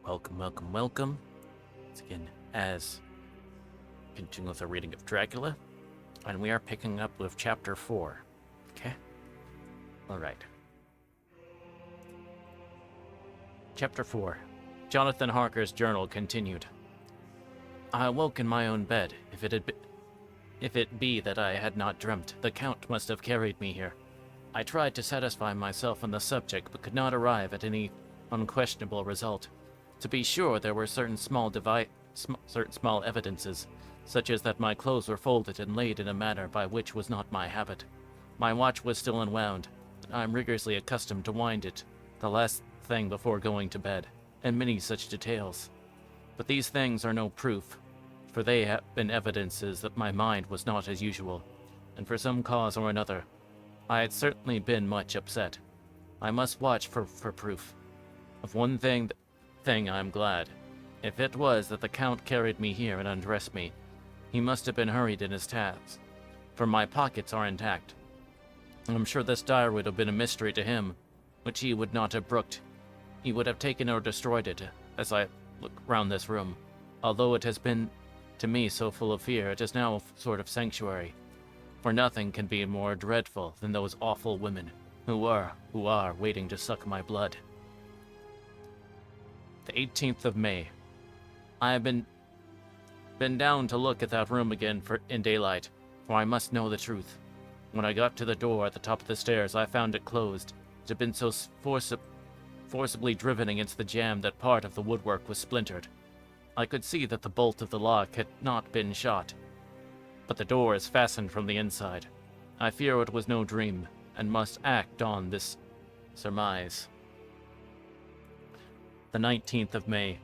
Welcome. Once again, as continuing with our reading of Dracula, and we are picking up with Chapter 4. Okay? Alright. Chapter 4. Jonathan Harker's journal continued. I awoke in my own bed. If it be that I had not dreamt, the Count must have carried me here. I tried to satisfy myself on the subject, but could not arrive at any unquestionable result. To be sure, there were certain small evidences, such as that my clothes were folded and laid in a manner by which was not my habit. My watch was still unwound, and I am rigorously accustomed to wind it the last thing before going to bed, and many such details. But these things are no proof, for they have been evidences that my mind was not as usual, and for some cause or another, I had certainly been much upset. I must watch for proof. Of one thing I am glad. If it was that the Count carried me here and undressed me, he must have been hurried in his tasks, for my pockets are intact. I'm sure this diary would have been a mystery to him, which he would not have brooked. He would have taken or destroyed it, as I look round this room. Although it has been to me so full of fear, it is now a sort of sanctuary, for nothing can be more dreadful than those awful women who are waiting to suck my blood. The 18th of May. I have been down to look at that room again in daylight, for I must know the truth. When I got to the door at the top of the stairs, I found it closed. It had been so forcibly driven against the jamb that part of the woodwork was splintered. I could see that the bolt of the lock had not been shot, but the door is fastened from the inside. I fear it was no dream, and must act on this surmise. The 19th of May.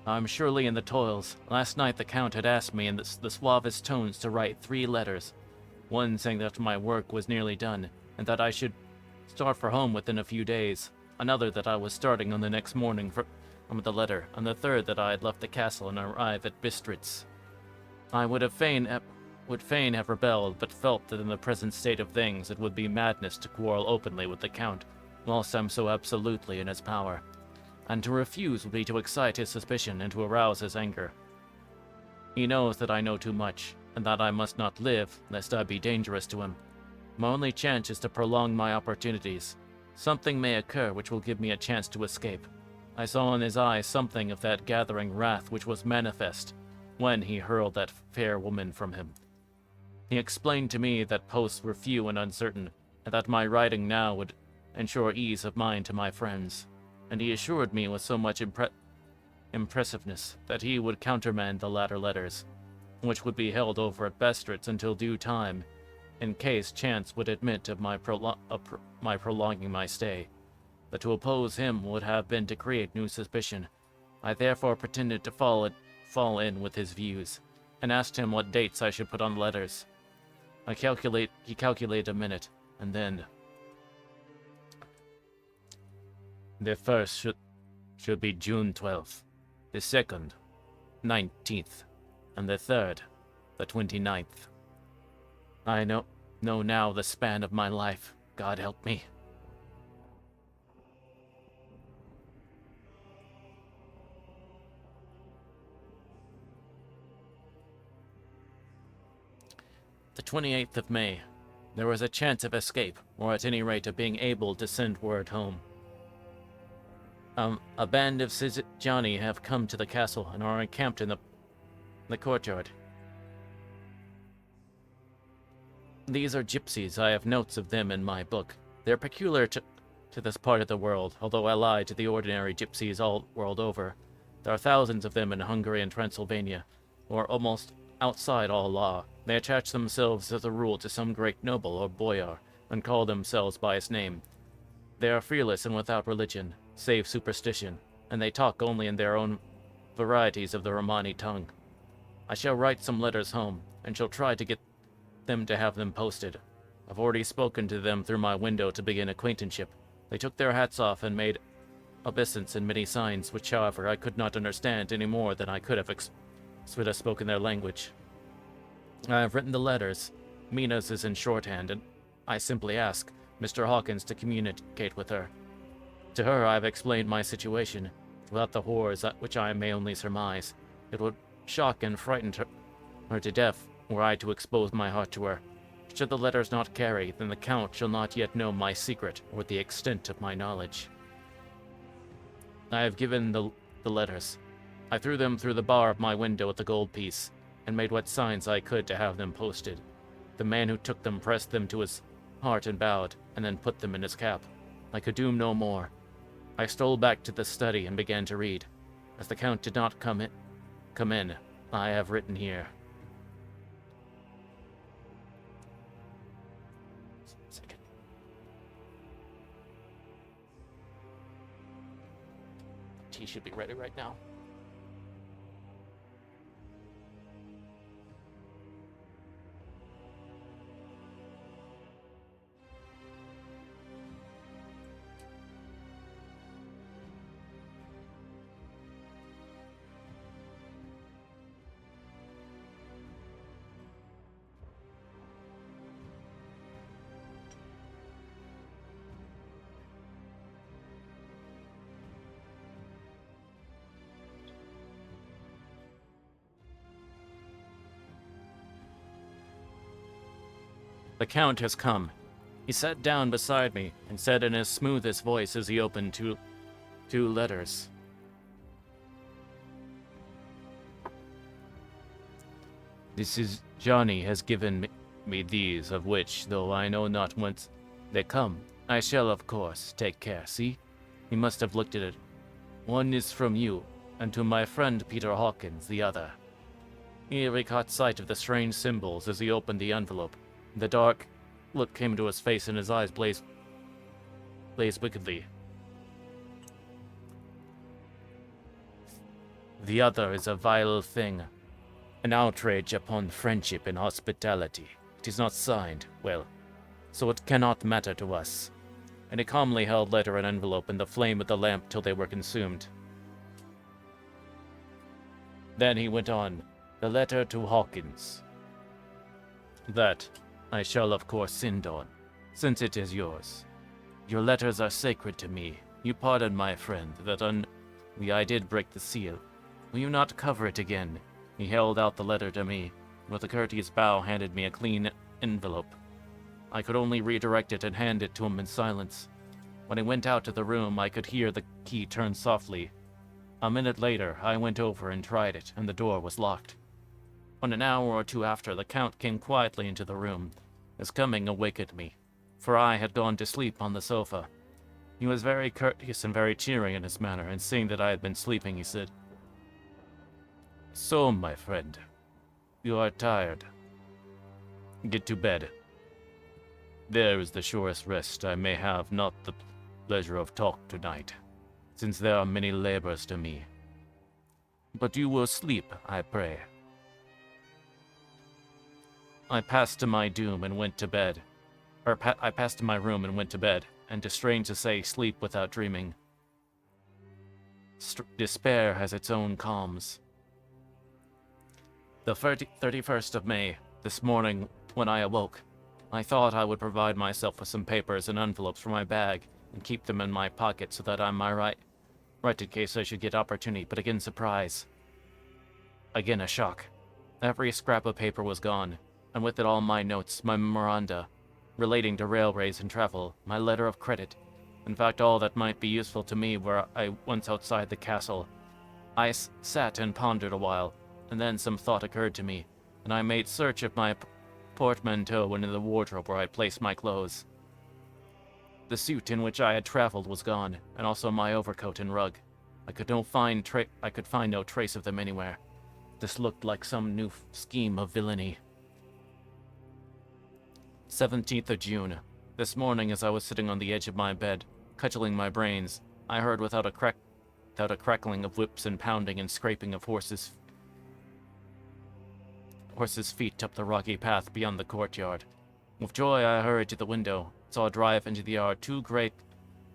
I'm surely in the toils. Last night the Count had asked me in the suavest tones to write 3 letters. One saying that my work was nearly done, and that I should start for home within a few days. Another that I was starting on the next morning from the letter, and the third that I had left the castle and arrived at Bistritz. I would fain have rebelled, but felt that in the present state of things it would be madness to quarrel openly with the Count, whilst I'm so absolutely in his power. And to refuse would be to excite his suspicion and to arouse his anger. He knows that I know too much, and that I must not live, lest I be dangerous to him. My only chance is to prolong my opportunities. Something may occur which will give me a chance to escape. I saw in his eyes something of that gathering wrath which was manifest when he hurled that fair woman from him. He explained to me that posts were few and uncertain, and that my writing now would ensure ease of mind to my friends. And he assured me with so much impressiveness that he would countermand the latter letters, which would be held over at Bistritz until due time, in case chance would admit of my prolonging my stay. But to oppose him would have been to create new suspicion. I therefore pretended to fall in with his views, and asked him what dates I should put on the letters. He calculated a minute, and then... The first should be June 12th, the second, 19th, and the third, the 29th. I know now the span of my life. God help me. The 28th of May. There was a chance of escape, or at any rate of being able to send word home. A band of Johnny have come to the castle and are encamped in the courtyard. These are gypsies. I have notes of them in my book. They're peculiar to this part of the world, although I lie to the ordinary gypsies all world over. There are thousands of them in Hungary and Transylvania, who are almost outside all law. They attach themselves as a rule to some great noble or boyar, and call themselves by his name. They are fearless and without religion, save superstition, and they talk only in their own varieties of the Romani tongue. I shall write some letters home, and shall try to get them to have them posted. I've already spoken to them through my window to begin acquaintanceship. They took their hats off and made obeisance and many signs, which, however, I could not understand any more than I could have spoken their language. I have written the letters. Mina's is in shorthand, and I simply ask Mr. Hawkins to communicate with her. To her I have explained my situation, Without the horrors that which I may only surmise, it would shock and frighten her to death were I to expose my heart to her. Should the letters not carry, then the Count shall not yet know my secret or the extent of my knowledge. I have given the letters. I threw them through the bar of my window at the gold piece, and made what signs I could to have them posted. The man who took them pressed them to his heart and bowed, and then put them in his cap. I could do no more. I stole back to the study and began to read. As the Count did not come in, I have written here. Second. Tea should be ready right now. The Count has come. He sat down beside me and said in his smoothest voice as he opened two letters. This is Johnny has given me these, of which, though I know not whence they come, I shall, of course, take care. See? He must have looked at it. One is from you, and to my friend Peter Hawkins, the other. Here he caught sight of the strange symbols as he opened the envelope. The dark look came into his face, and his eyes blazed wickedly. The other is a vile thing, an outrage upon friendship and hospitality. It is not signed, well, so it cannot matter to us. And he calmly held letter and envelope in the flame of the lamp till they were consumed. Then he went on, the letter to Hawkins. That I shall of course send on, since it is yours. Your letters are sacred to me. You pardon my friend, that I did break the seal. Will you not cover it again? He held out the letter to me, with a courteous bow handed me a clean envelope. I could only redirect it and hand it to him in silence. When he went out of the room, I could hear the key turn softly. A minute later, I went over and tried it, and the door was locked. When an hour or two after, the Count came quietly into the room. His coming awakened me, for I had gone to sleep on the sofa. He was very courteous and very cheering in his manner, and seeing that I had been sleeping, he said, So, my friend, you are tired. Get to bed. There is the surest rest. I may have not the pleasure of talk tonight, since there are many labors to me. But you will sleep, I pray. I passed to my doom and went to bed. I passed to my room and went to bed, and to strange to say, sleep without dreaming. Despair has its own calms. The 31st of May, this morning, when I awoke, I thought I would provide myself with some papers and envelopes for my bag and keep them in my pocket so that I might write in case I should get opportunity, but again surprise. Again a shock. Every scrap of paper was gone, and with it all my notes, my memoranda, relating to railways and travel, my letter of credit, in fact all that might be useful to me were I once outside the castle. I sat and pondered a while, and then some thought occurred to me, and I made search of my portmanteau and in the wardrobe where I placed my clothes. The suit in which I had traveled was gone, and also my overcoat and rug. I could find no trace of them anywhere. This looked like some new scheme of villainy. 17th of June. This morning, as I was sitting on the edge of my bed, cudgeling my brains, I heard without a crackling of whips and pounding and scraping of horses' feet up the rocky path beyond the courtyard. With joy, I hurried to the window, saw drive into the yard 2 great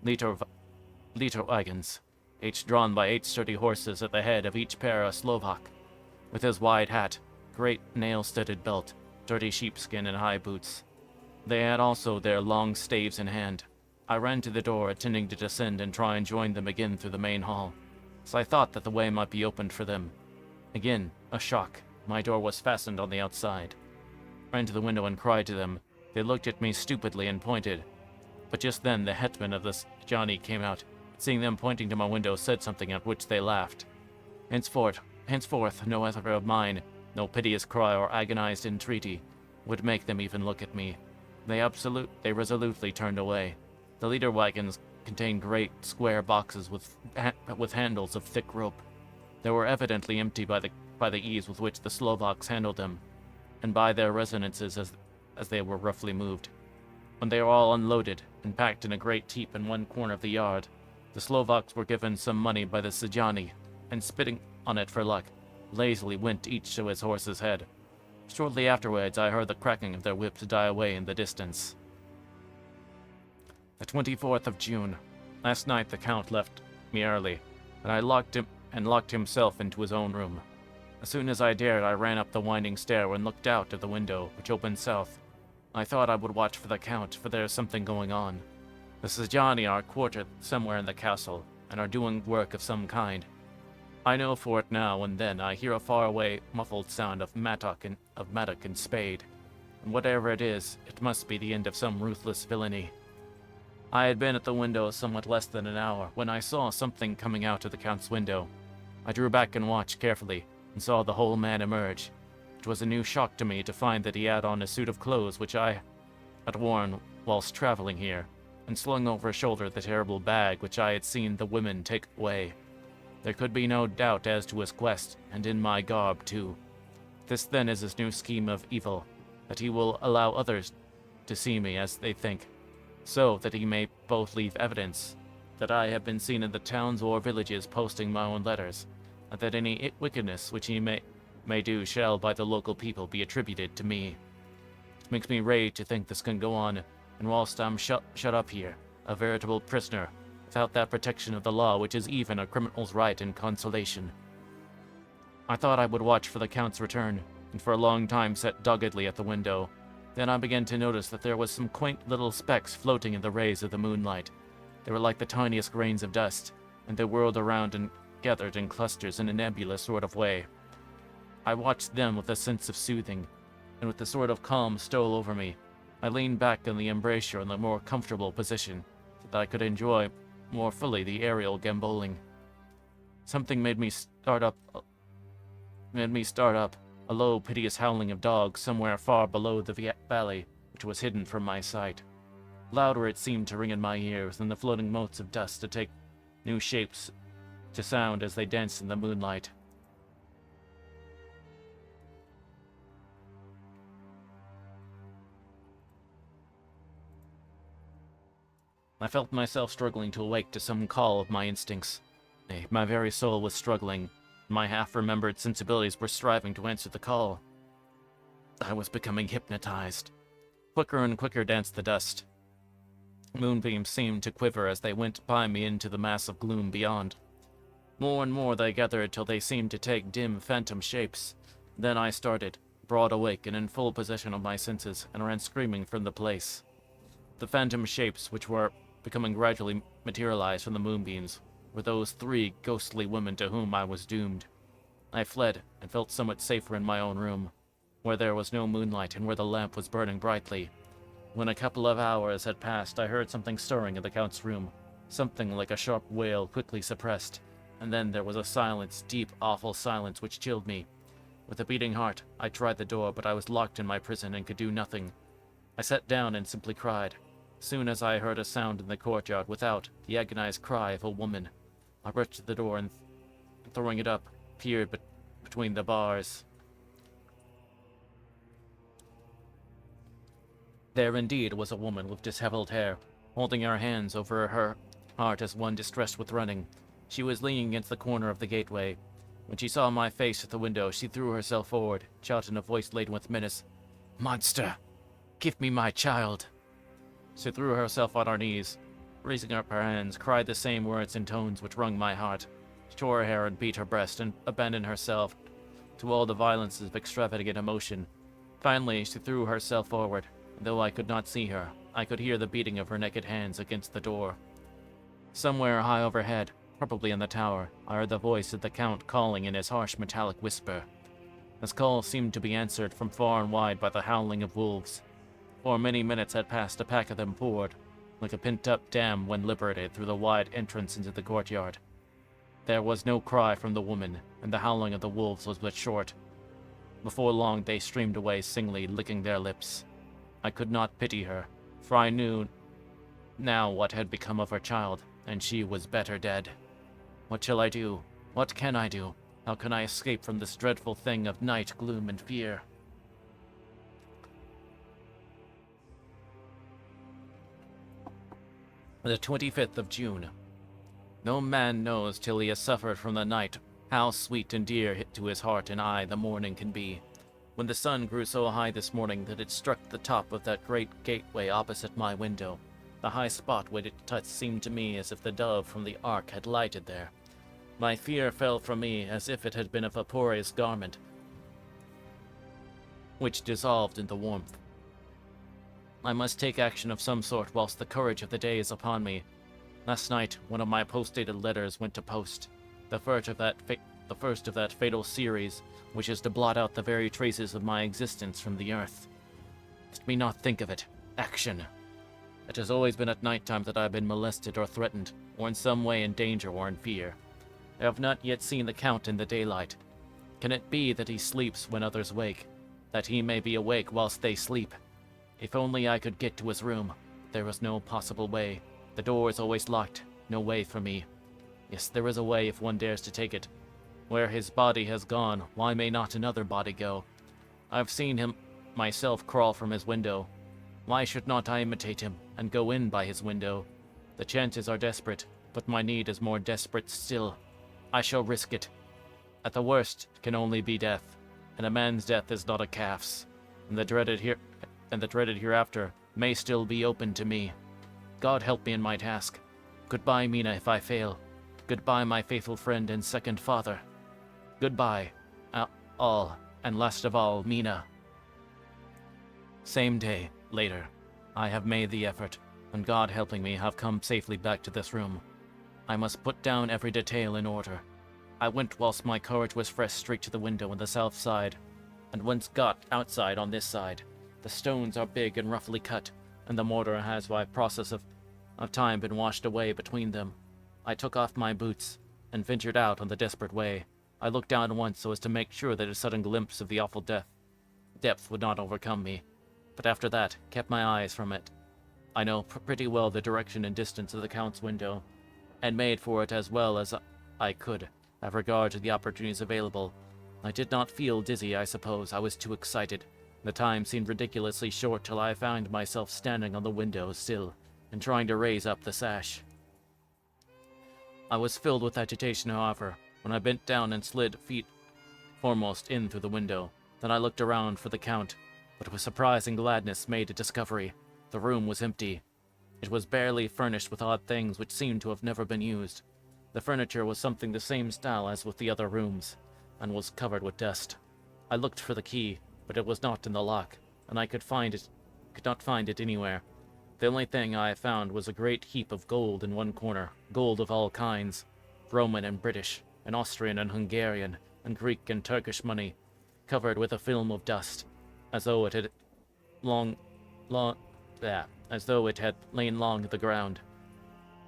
liter wagons, each drawn by 8 sturdy horses, at the head of each pair a Slovak, with his wide hat, great nail-studded belt, dirty sheepskin, and high boots. They had also their long staves in hand. I ran to the door, intending to descend and try and join them again through the main hall. so I thought that the way might be opened for them. Again, a shock. My door was fastened on the outside. I ran to the window and cried to them. They looked at me stupidly and pointed. But just then the hetman of this Johnny came out. Seeing them pointing to my window, said something at which they laughed. Henceforth, no effort of mine, no piteous cry or agonized entreaty, would make them even look at me. They resolutely turned away. The leader wagons contained great square boxes with handles of thick rope. They were evidently empty by the ease with which the Slovaks handled them, and by their resonances as they were roughly moved. When they were all unloaded and packed in a great heap in one corner of the yard, the Slovaks were given some money by the Sejani, and spitting on it for luck, lazily went each to his horse's head. Shortly afterwards, I heard the cracking of their whips die away in the distance. The 24th of June. Last night the Count left me early, and I locked himself into his own room. As soon as I dared, I ran up the winding stair and looked out of the window, which opened south. I thought I would watch for the Count, for there is something going on. The Sejani are quartered somewhere in the castle, and are doing work of some kind. I know for it now and then I hear a faraway, muffled sound of mattock and spade, and whatever it is, it must be the end of some ruthless villainy. I had been at the window somewhat less than an hour when I saw something coming out of the Count's window. I drew back and watched carefully, and saw the whole man emerge. It was a new shock to me to find that he had on a suit of clothes which I had worn whilst traveling here, and slung over his shoulder the terrible bag which I had seen the women take away. There could be no doubt as to his quest, and in my garb too. This then is his new scheme of evil, that he will allow others to see me as they think, so that he may both leave evidence that I have been seen in the towns or villages posting my own letters, and that any wickedness which he may do shall by the local people be attributed to me. It makes me rage to think this can go on, and whilst I'm shut up here, a veritable prisoner, without that protection of the law which is even a criminal's right and consolation. I thought I would watch for the Count's return, and for a long time sat doggedly at the window. Then I began to notice that there was some quaint little specks floating in the rays of the moonlight. They were like the tiniest grains of dust, and they whirled around and gathered in clusters in a nebulous sort of way. I watched them with a sense of soothing, and with a sort of calm stole over me. I leaned back in the embrasure in a more comfortable position, so that I could enjoy more fully the aerial gamboling. Something made me start up, a low, piteous howling of dogs somewhere far below the valley, which was hidden from my sight. Louder it seemed to ring in my ears, and the floating motes of dust to take new shapes to sound as they danced in the moonlight. I felt myself struggling to awake to some call of my instincts. Nay, my very soul was struggling. My half-remembered sensibilities were striving to answer the call. I was becoming hypnotized. Quicker and quicker danced the dust. Moonbeams seemed to quiver as they went by me into the mass of gloom beyond. More and more they gathered till they seemed to take dim, phantom shapes. Then I started, broad awake and in full possession of my senses, and ran screaming from the place. The phantom shapes, which were becoming gradually materialized from the moonbeams, were those three ghostly women to whom I was doomed. I fled, and felt somewhat safer in my own room, where there was no moonlight and where the lamp was burning brightly. When a couple of hours had passed, I heard something stirring in the Count's room, something like a sharp wail quickly suppressed, and then there was a silence, deep, awful silence, which chilled me. With a beating heart, I tried the door, but I was locked in my prison and could do nothing. I sat down and simply cried. Soon as I heard a sound in the courtyard without, the agonized cry of a woman. I rushed to the door and, throwing it up, peered between the bars. There indeed was a woman with disheveled hair, holding her hands over her heart as one distressed with running. She was leaning against the corner of the gateway. When she saw my face at the window, she threw herself forward, shouting in a voice laden with menace, "Monster! Give me my child!" She threw herself on her knees, raising up her hands, cried the same words in tones which wrung my heart. She tore her hair and beat her breast, and abandoned herself to all the violences of extravagant emotion. Finally, she threw herself forward, and though I could not see her, I could hear the beating of her naked hands against the door. Somewhere high overhead, probably in the tower, I heard the voice of the Count calling in his harsh metallic whisper. His call seemed to be answered from far and wide by the howling of wolves. Before many minutes had passed, a pack of them poured, like a pent-up dam when liberated, through the wide entrance into the courtyard. There was no cry from the woman, and the howling of the wolves was but short. Before long they streamed away singly, licking their lips. I could not pity her, for I knew now what had become of her child, and she was better dead. What shall I do? What can I do? How can I escape from this dreadful thing of night, gloom, and fear? The 25th of June. No man knows till he has suffered from the night how sweet and dear to his heart and eye the morning can be. When the sun grew so high this morning that it struck the top of that great gateway opposite my window, the high spot where it touched seemed to me as if the dove from the ark had lighted there. My fear fell from me as if it had been a vaporous garment, which dissolved in the warmth. I must take action of some sort whilst the courage of the day is upon me. Last night, one of my post-dated letters went to post, the first of that fatal series, which is to blot out the very traces of my existence from the earth. Let me not think of it. Action. It has always been at night time that I have been molested or threatened, or in some way in danger or in fear. I have not yet seen the Count in the daylight. Can it be that he sleeps when others wake, that he may be awake whilst they sleep? If only I could get to his room. There is no possible way. The door is always locked. No way for me. Yes, there is a way if one dares to take it. Where his body has gone, why may not another body go? I've seen him myself crawl from his window. Why should not I imitate him and go in by his window? The chances are desperate, but my need is more desperate still. I shall risk it. At the worst, it can only be death, and a man's death is not a calf's, and the dreaded hereafter may still be open to me. God help me in my task. Goodbye, Mina, if I fail. Goodbye, my faithful friend and second father. Goodbye, all, and last of all, Mina. Same day, later. I have made the effort, and God helping me, have come safely back to this room. I must put down every detail in order. I went whilst my courage was fresh straight to the window on the south side, and once got outside on this side. The stones are big and roughly cut, and the mortar has by process of time been washed away between them. I took off my boots, and ventured out on the desperate way. I looked down once so as to make sure that a sudden glimpse of the awful depth would not overcome me, but after that, kept my eyes from it. I know pretty well the direction and distance of the Count's window, and made for it as well as I could, have regard to the opportunities available. I did not feel dizzy, I suppose. I was too excited. The time seemed ridiculously short till I found myself standing on the window sill and trying to raise up the sash. I was filled with agitation, however, when I bent down and slid feet foremost in through the window. Then I looked around for the Count, but with surprising gladness made a discovery. The room was empty. It was barely furnished with odd things which seemed to have never been used. The furniture was something the same style as with the other rooms, and was covered with dust. I looked for the key, but it was not in the lock, and I could not find it anywhere. The only thing I found was a great heap of gold in one corner, gold of all kinds, Roman and British, and Austrian and Hungarian, and Greek and Turkish money, covered with a film of dust, as though it had lain long at the ground.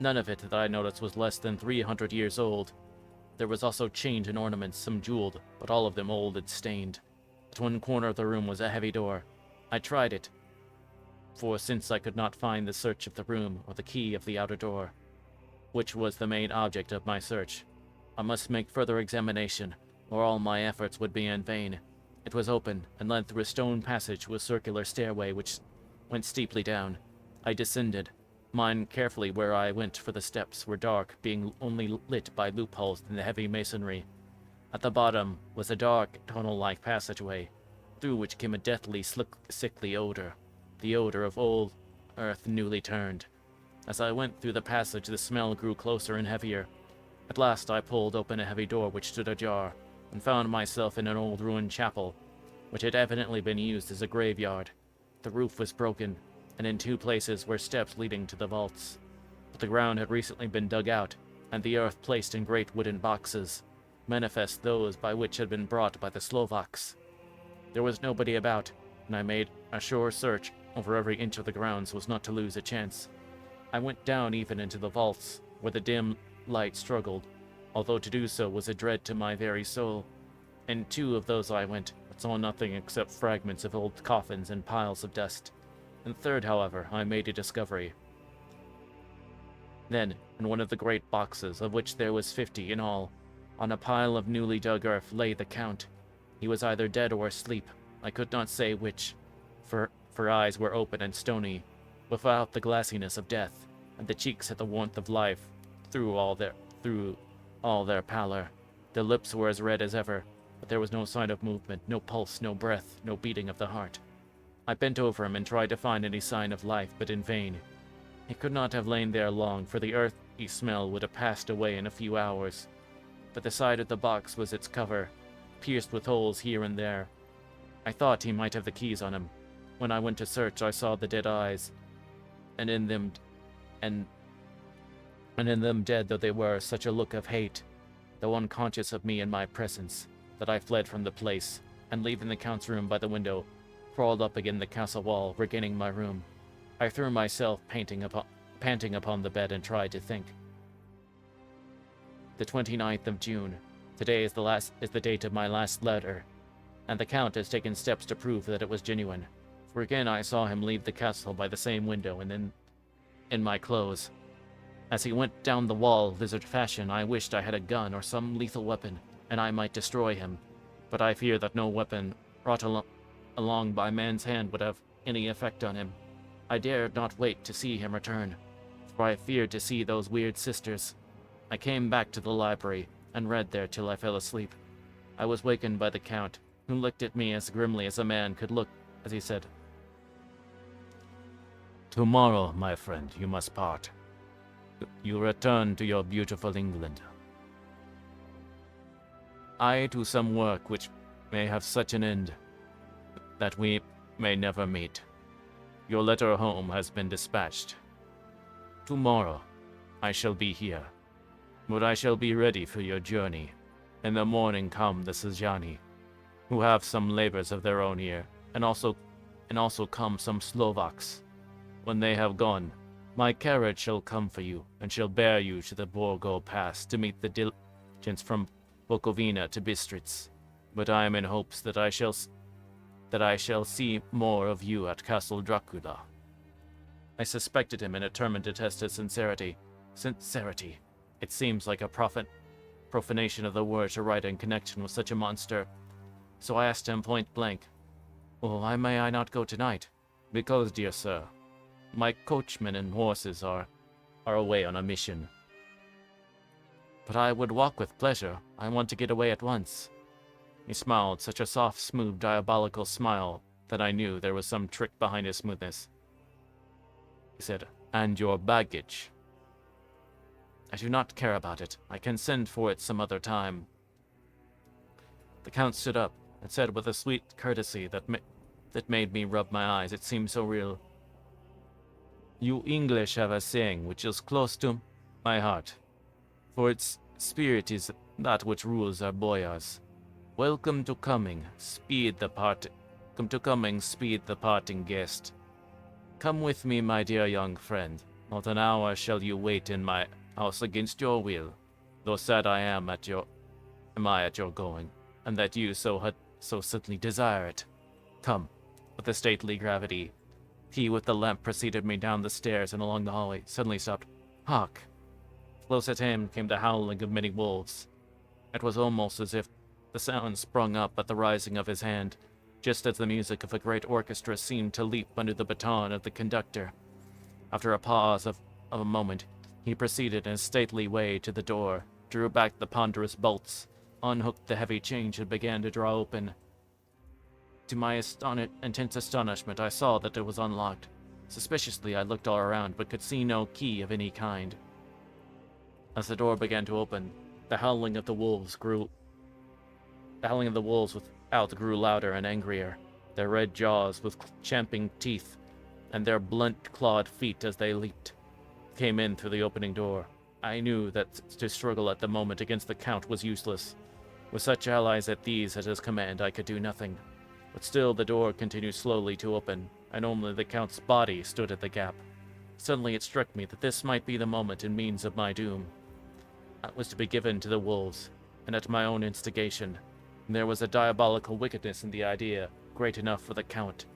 None of it that I noticed was less than 300 years old. There was also change and ornaments, some jeweled, but all of them old and stained. At one corner of the room was a heavy door. I tried it, for since I could not find the search of the room or the key of the outer door, which was the main object of my search, I must make further examination, or all my efforts would be in vain. It was open, and led through a stone passage to a circular stairway which went steeply down. I descended, mind carefully where I went, for the steps were dark, being only lit by loopholes in the heavy masonry. At the bottom was a dark, tunnel-like passageway, through which came a deathly, sickly odor, the odor of old earth newly turned. As I went through the passage, the smell grew closer and heavier. At last I pulled open a heavy door which stood ajar, and found myself in an old ruined chapel, which had evidently been used as a graveyard. The roof was broken, and in two places were steps leading to the vaults, but the ground had recently been dug out, and the earth placed in great wooden boxes, manifest those by which had been brought by the Slovaks. There was nobody about, and I made a sure search over every inch of the grounds so as not to lose a chance. I went down even into the vaults, where the dim light struggled, although to do so was a dread to my very soul. In 2 of those I went, but saw nothing except fragments of old coffins and piles of dust. In the 3rd, however, I made a discovery. Then, in one of the great boxes, of which there was 50 in all, on a pile of newly dug earth lay the Count. He was either dead or asleep, I could not say which, for eyes were open and stony, without the glassiness of death, and the cheeks had the warmth of life through all their pallor. The lips were as red as ever, but there was no sign of movement, no pulse, no breath, no beating of the heart. I bent over him and tried to find any sign of life, but in vain. He could not have lain there long, for the earthy smell would have passed away in a few hours. But the side of the box was its cover, pierced with holes here and there. I thought he might have the keys on him. When I went to search, I saw the dead eyes, and in them dead though they were, such a look of hate, though unconscious of me and my presence, that I fled from the place, and leaving the Count's room by the window, crawled up again the castle wall, regaining my room. I threw myself panting upon the bed and tried to think. The 29th of June. Today is the date of my last letter, and the Count has taken steps to prove that it was genuine. For again I saw him leave the castle by the same window, and then in my clothes. As he went down the wall, lizard fashion, I wished I had a gun or some lethal weapon, and I might destroy him. But I fear that no weapon brought along by man's hand would have any effect on him. I dared not wait to see him return, for I feared to see those weird sisters. I came back to the library, and read there till I fell asleep. I was wakened by the Count, who looked at me as grimly as a man could look, as he said, "Tomorrow, my friend, you must part. You return to your beautiful England. I to some work which may have such an end that we may never meet. Your letter home has been dispatched. Tomorrow I shall be here, but I shall be ready for your journey. In the morning come the Sejani, who have some labors of their own here, and also come some Slovaks. When they have gone, my carriage shall come for you, and shall bear you to the Borgo Pass to meet the diligence from Bukovina to Bistritz. But I am in hopes that I shall see more of you at Castle Dracula." I suspected him and determined to test his sincerity. Sincerity. It seems like a profanation of the word to write in connection with such a monster. So I asked him point blank, "Why may I not go tonight?" "Because, dear sir, my coachman and horses are away on a mission." "But I would walk with pleasure. I want to get away at once." He smiled, such a soft, smooth, diabolical smile that I knew there was some trick behind his smoothness. He said, "And your baggage?" "I do not care about it. I can send for it some other time." The Count stood up and said with a sweet courtesy that made me rub my eyes. It seemed so real. "You English have a saying which is close to my heart, for its spirit is that which rules our boyars. Welcome to coming, speed the parting guest. Come with me, my dear young friend. Not an hour shall you wait in my house against your will, though sad I am at your going, and that you so certainly desire it. Come." With a stately gravity, he with the lamp preceded me down the stairs and along the hallway, suddenly stopped. Hark! Close at hand came the howling of many wolves. It was almost as if the sound sprung up at the rising of his hand, just as the music of a great orchestra seemed to leap under the baton of the conductor. After a pause of a moment, he proceeded in a stately way to the door, drew back the ponderous bolts, unhooked the heavy chain and began to draw open. To my intense astonishment, I saw that it was unlocked. Suspiciously, I looked all around, but could see no key of any kind. As the door began to open, the howling of the wolves without grew louder and angrier, their red jaws with champing teeth, and their blunt clawed feet as they leaped, came in through the opening door. I knew that to struggle at the moment against the Count was useless. With such allies as these at his command, I could do nothing. But still the door continued slowly to open, and only the Count's body stood at the gap. Suddenly it struck me that this might be the moment and means of my doom. I was to be given to the wolves, and at my own instigation. There was a diabolical wickedness in the idea, great enough for the Count.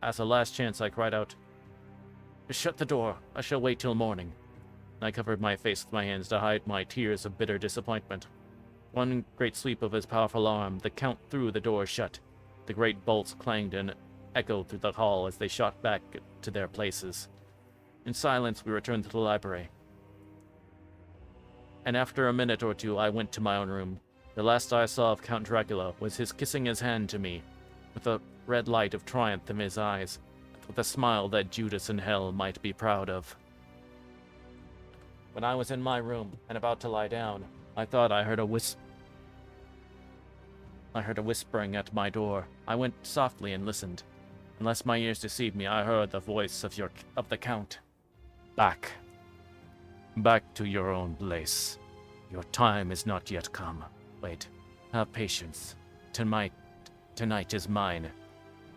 As a last chance, I cried out, "Shut the door. I shall wait till morning." I covered my face with my hands to hide my tears of bitter disappointment. One great sweep of his powerful arm, the Count threw the door shut. The great bolts clanged and echoed through the hall as they shot back to their places. In silence, we returned to the library. And after a minute or two, I went to my own room. The last I saw of Count Dracula was his kissing his hand to me, with a red light of triumph in his eyes, with a smile that Judas in hell might be proud of. When I was in my room and about to lie down, I thought I heard a whispering at my door. I went softly and listened. Unless my ears deceived me, I heard the voice of the Count. Back to your own place. Your time is not yet come. Wait, have patience. Tonight is mine.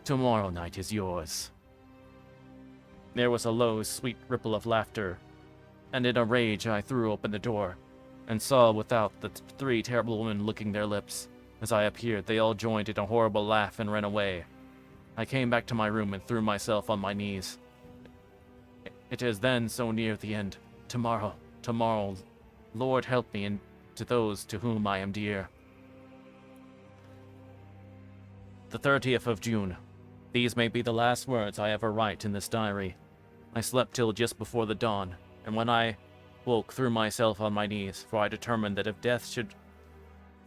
Tomorrow night is yours." There was a low, sweet ripple of laughter, and in a rage I threw open the door, and saw without the three terrible women licking their lips. As I appeared, they all joined in a horrible laugh and ran away. I came back to my room and threw myself on my knees. It is then so near the end. Tomorrow, Lord help me and to those to whom I am dear. The 30th of June. These may be the last words I ever write in this diary. I slept till just before the dawn, and when I woke, threw myself on my knees, for I determined that if death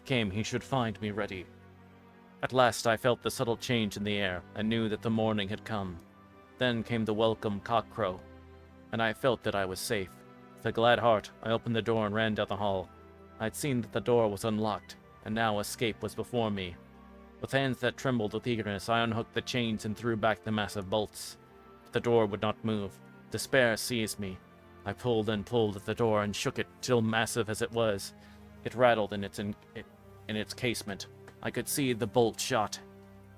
came, he should find me ready. At last I felt the subtle change in the air, and knew that the morning had come. Then came the welcome cockcrow, and I felt that I was safe. With a glad heart, I opened the door and ran down the hall. I had seen that the door was unlocked, and now escape was before me. With hands that trembled with eagerness, I unhooked the chains and threw back the massive bolts. But the door would not move. Despair seized me. I pulled and pulled at the door and shook it till, massive as it was, it rattled in its casement. I could see the bolt shot.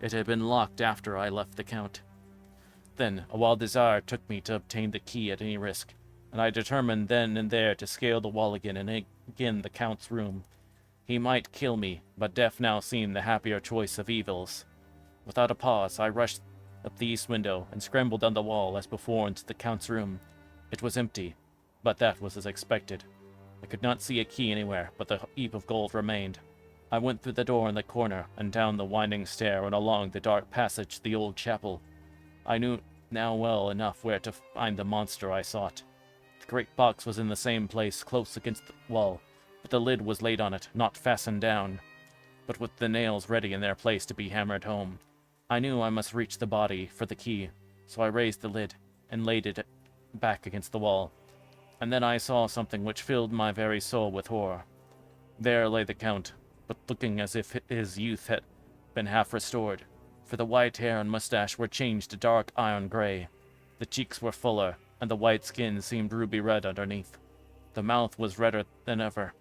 It had been locked after I left the Count. Then a wild desire took me to obtain the key at any risk, and I determined then and there to scale the wall again and again the Count's room. He might kill me, but death now seemed the happier choice of evils. Without a pause, I rushed up the east window and scrambled down the wall as before into the Count's room. It was empty, but that was as expected. I could not see a key anywhere, but the heap of gold remained. I went through the door in the corner and down the winding stair and along the dark passage to the old chapel. I knew now well enough where to find the monster I sought. The great box was in the same place, close against the wall, but the lid was laid on it, not fastened down, but with the nails ready in their place to be hammered home. I knew I must reach the body for the key, so I raised the lid and laid it back against the wall. And then I saw something which filled my very soul with horror. There lay the Count, but looking as if his youth had been half restored, for the white hair and mustache were changed to dark iron gray. The cheeks were fuller, and the white skin seemed ruby red underneath. The mouth was redder than ever,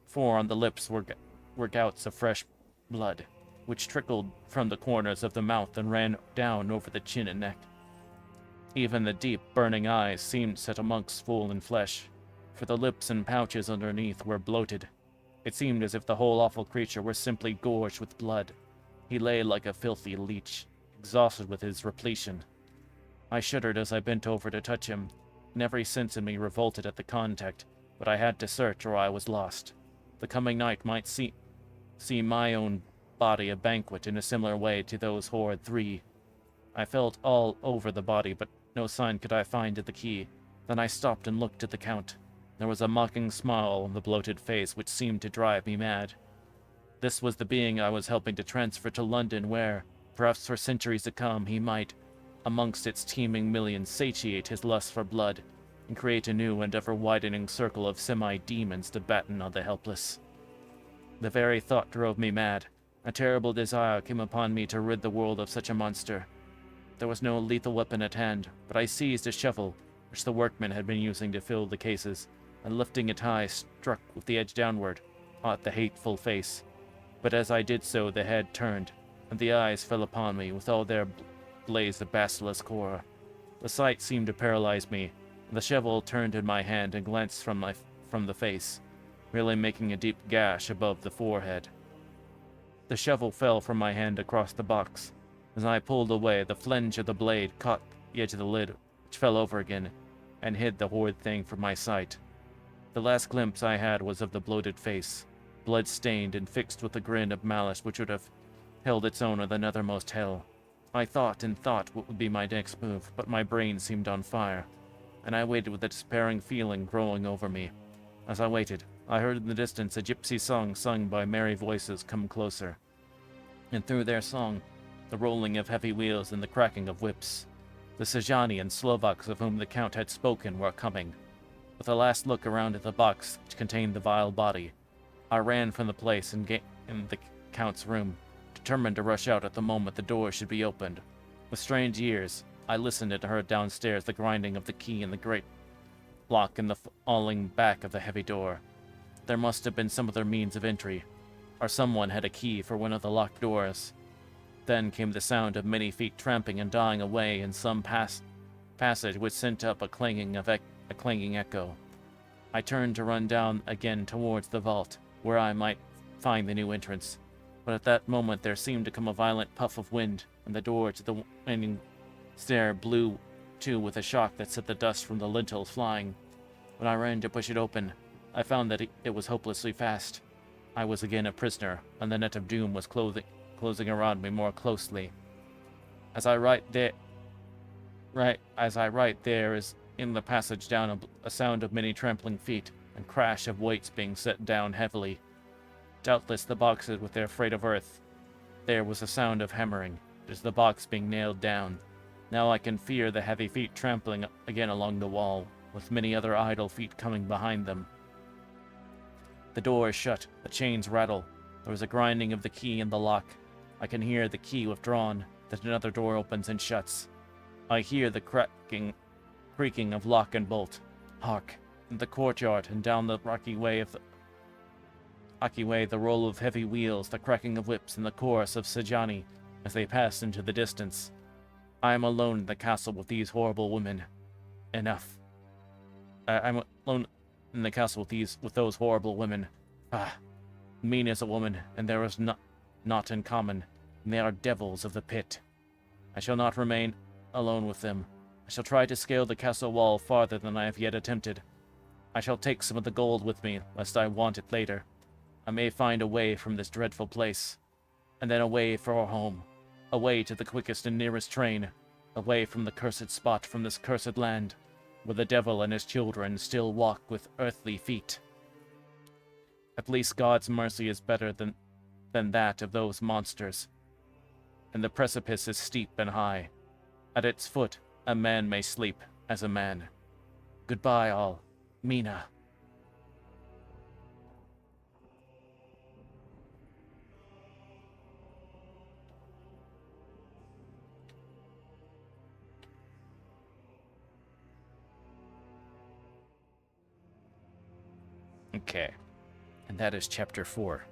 for on the lips were gouts of fresh blood, which trickled from the corners of the mouth and ran down over the chin and neck. Even the deep, burning eyes seemed set amongst swollen flesh, for the lips and pouches underneath were bloated. It seemed as if the whole awful creature were simply gorged with blood. He lay like a filthy leech, exhausted with his repletion. I shuddered as I bent over to touch him, and every sense in me revolted at the contact, but I had to search or I was lost. The coming night might see my own body a banquet in a similar way to those horrid three. I felt all over the body, but no sign could I find of the key. Then I stopped and looked at the Count. There was a mocking smile on the bloated face which seemed to drive me mad. This was the being I was helping to transfer to London, where, perhaps for centuries to come, he might, amongst its teeming millions, satiate his lust for blood, and create a new and ever-widening circle of semi-demons to batten on the helpless. The very thought drove me mad. A terrible desire came upon me to rid the world of such a monster. There was no lethal weapon at hand, but I seized a shovel, which the workmen had been using to fill the cases, and lifting it high, struck with the edge downward at the hateful face. But as I did so, the head turned, and the eyes fell upon me with all their blaze of basilisk horror. The sight seemed to paralyze me, and the shovel turned in my hand and glanced from the face, merely making a deep gash above the forehead. The shovel fell from my hand across the box. As I pulled away, the flange of the blade caught the edge of the lid, which fell over again, and hid the horrid thing from my sight. The last glimpse I had was of the bloated face, blood-stained and fixed with a grin of malice which would have held its own in the nethermost hell. I thought and thought what would be my next move, but my brain seemed on fire, and I waited with a despairing feeling growing over me. As I waited, I heard in the distance a gypsy song sung by merry voices come closer, and through their song, the rolling of heavy wheels and the cracking of whips. The Sejani and Slovaks of whom the Count had spoken were coming. With a last look around at the box which contained the vile body, I ran from the place in the Count's room, determined to rush out at the moment the door should be opened. With strained ears, I listened and heard downstairs the grinding of the key in the great lock and the falling back of the heavy door. There must have been some other means of entry, or someone had a key for one of the locked doors. Then came the sound of many feet tramping and dying away in some passage which sent up a clanging echo. I turned to run down again towards the vault, where I might find the new entrance. But at that moment there seemed to come a violent puff of wind, and the door to the winding stair blew to with a shock that set the dust from the lintels flying. When I ran to push it open, I found that it was hopelessly fast. I was again a prisoner, and the net of doom was closing around me more closely. As I write, there is in the passage down a sound of many trampling feet and crash of weights being set down heavily. Doubtless the boxes with their freight of earth. There was a sound of hammering. It is the box being nailed down. Now I can fear the heavy feet trampling again along the wall, with many other idle feet coming behind them. The door is shut, the chains rattle. There is a grinding of the key in the lock. I can hear the key withdrawn, that another door opens and shuts. I hear the creaking of lock and bolt. Hark! In the courtyard and down the rocky way, the roll of heavy wheels, the cracking of whips, and the chorus of Sejani as they pass into the distance. I am alone in the castle with these horrible women. Enough. I'm alone in the castle with those horrible women. Mean as a woman, and there is not in common, and they are devils of the pit. I shall not remain alone with them. I shall try to scale the castle wall farther than I have yet attempted. I shall take some of the gold with me, lest I want it later. I may find a way from this dreadful place, and then a way for our home, a way to the quickest and nearest train, away from the cursed spot, from this cursed land, where the devil and his children still walk with earthly feet. At least God's mercy is better than that of those monsters, and the precipice is steep and high. At its foot, a man may sleep as a man. Goodbye, all. Mina. Okay, and that is chapter 4.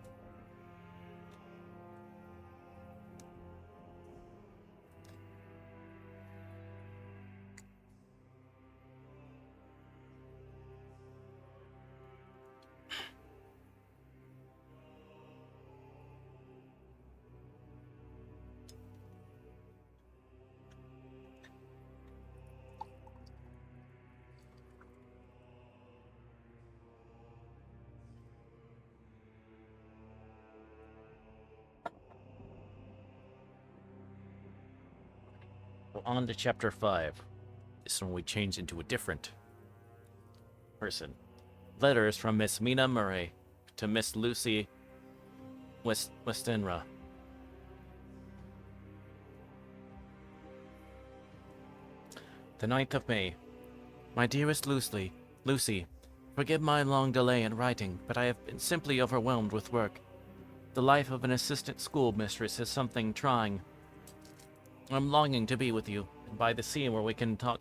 On to chapter 5. This one we change into a different person. Letters from Miss Mina Murray to Miss Lucy Westenra. The 9th of May. My dearest Lucy, forgive my long delay in writing, but I have been simply overwhelmed with work. The life of an assistant schoolmistress is something trying. I'm longing to be with you, and by the sea where we can talk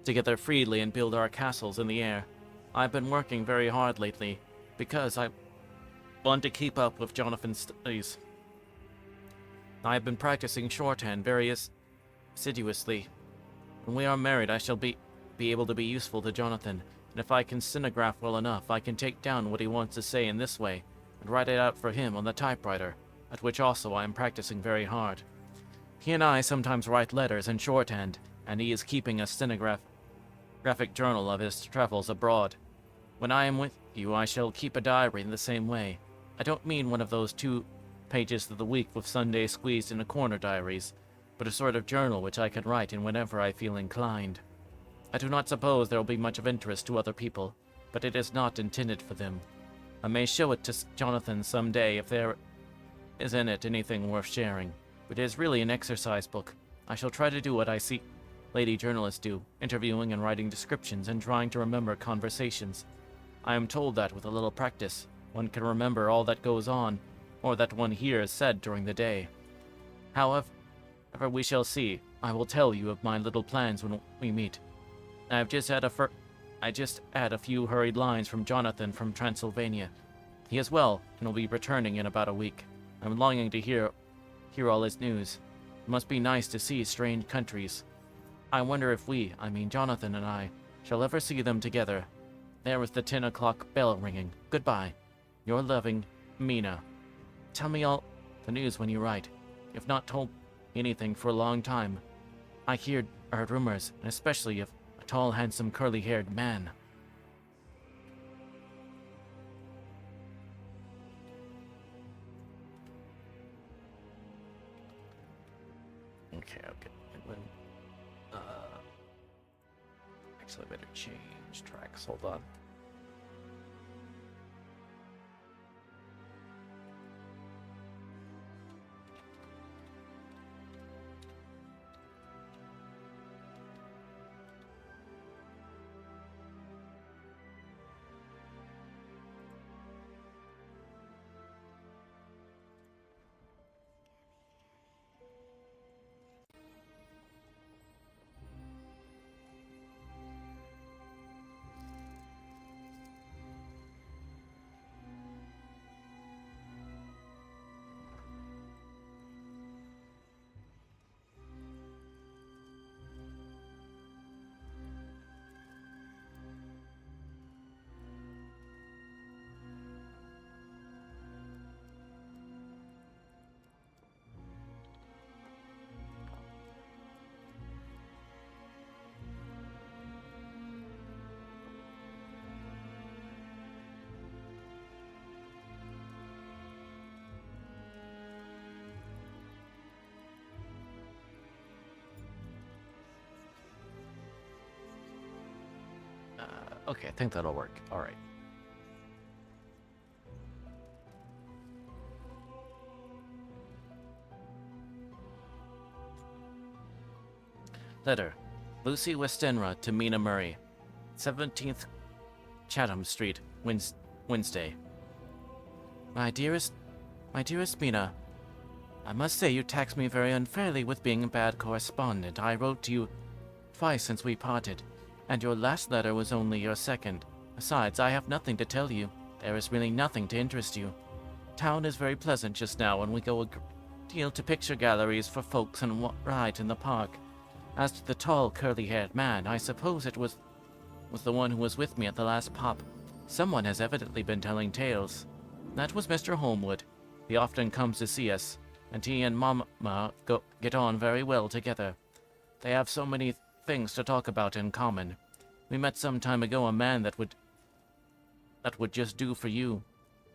together freely and build our castles in the air. I've been working very hard lately because I want to keep up with Jonathan's studies. I have been practicing shorthand very assiduously. When we are married, I shall be able to be useful to Jonathan, and if I can stenograph well enough, I can take down what he wants to say in this way and write it out for him on the typewriter, at which also I am practicing very hard. He and I sometimes write letters in shorthand, and he is keeping a stenographic journal of his travels abroad. When I am with you, I shall keep a diary in the same way. I don't mean one of those 2 pages of the week with Sunday squeezed in a corner diaries, but a sort of journal which I can write in whenever I feel inclined. I do not suppose there will be much of interest to other people, but it is not intended for them. I may show it to Jonathan some day if there is in it anything worth sharing, but it is really an exercise book. I shall try to do what I see lady journalists do, interviewing and writing descriptions and trying to remember conversations. I am told that with a little practice, one can remember all that goes on, or that one hears said during the day. However, we shall see. I will tell you of my little plans when we meet. I just had a few hurried lines from Jonathan from Transylvania. He is well, and will be returning in about a week. I'm longing to hear all his news. It must be nice to see strange countries. I wonder if Jonathan and I, shall ever see them together. There was the 10 o'clock bell ringing. Goodbye. Your loving, Mina. Tell me all the news when you write. You've not told me anything for a long time. I heard rumors, and especially of a tall, handsome, curly-haired man. Okay. Actually, I better change tracks. Hold on. Okay, I think that'll work. All right. Letter. Lucy Westenra to Mina Murray. 17th Chatham Street, Wednesday. My dearest Mina, I must say you taxed me very unfairly with being a bad correspondent. I wrote to you twice since we parted, and your last letter was only your second. Besides, I have nothing to tell you. There is really nothing to interest you. Town is very pleasant just now, and we go a deal to picture galleries for folks and ride in the park. As to the tall, curly-haired man, I suppose it was the one who was with me at the last pop. Someone has evidently been telling tales. That was Mr. Holmwood. He often comes to see us, and he and Mama get on very well together. They have so many things to talk about in common. We met some time ago a man that would just do for you,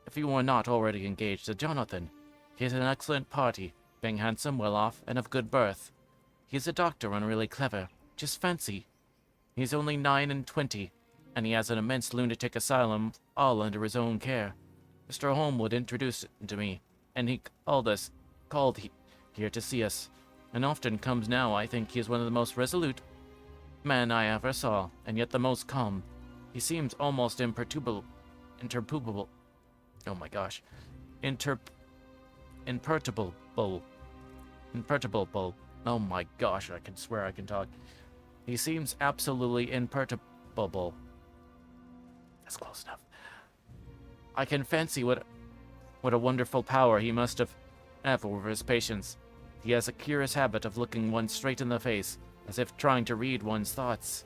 if you were not already engaged to Jonathan. He is an excellent party, being handsome, well-off, and of good birth. He is a doctor and really clever. Just fancy. He's only 29, and he has an immense lunatic asylum all under his own care. Mr. Holmwood introduced him to me, and he called here to see us, and often comes now. I think he is one of the most resolute men I ever saw, and yet the most calm. He seems almost imperturbable. Oh my gosh. Imperturbable. Oh my gosh, I can swear I can talk. He seems absolutely imperturbable. That's close enough. I can fancy what a wonderful power he must have over his patients. He has a curious habit of looking one straight in the face, as if trying to read one's thoughts.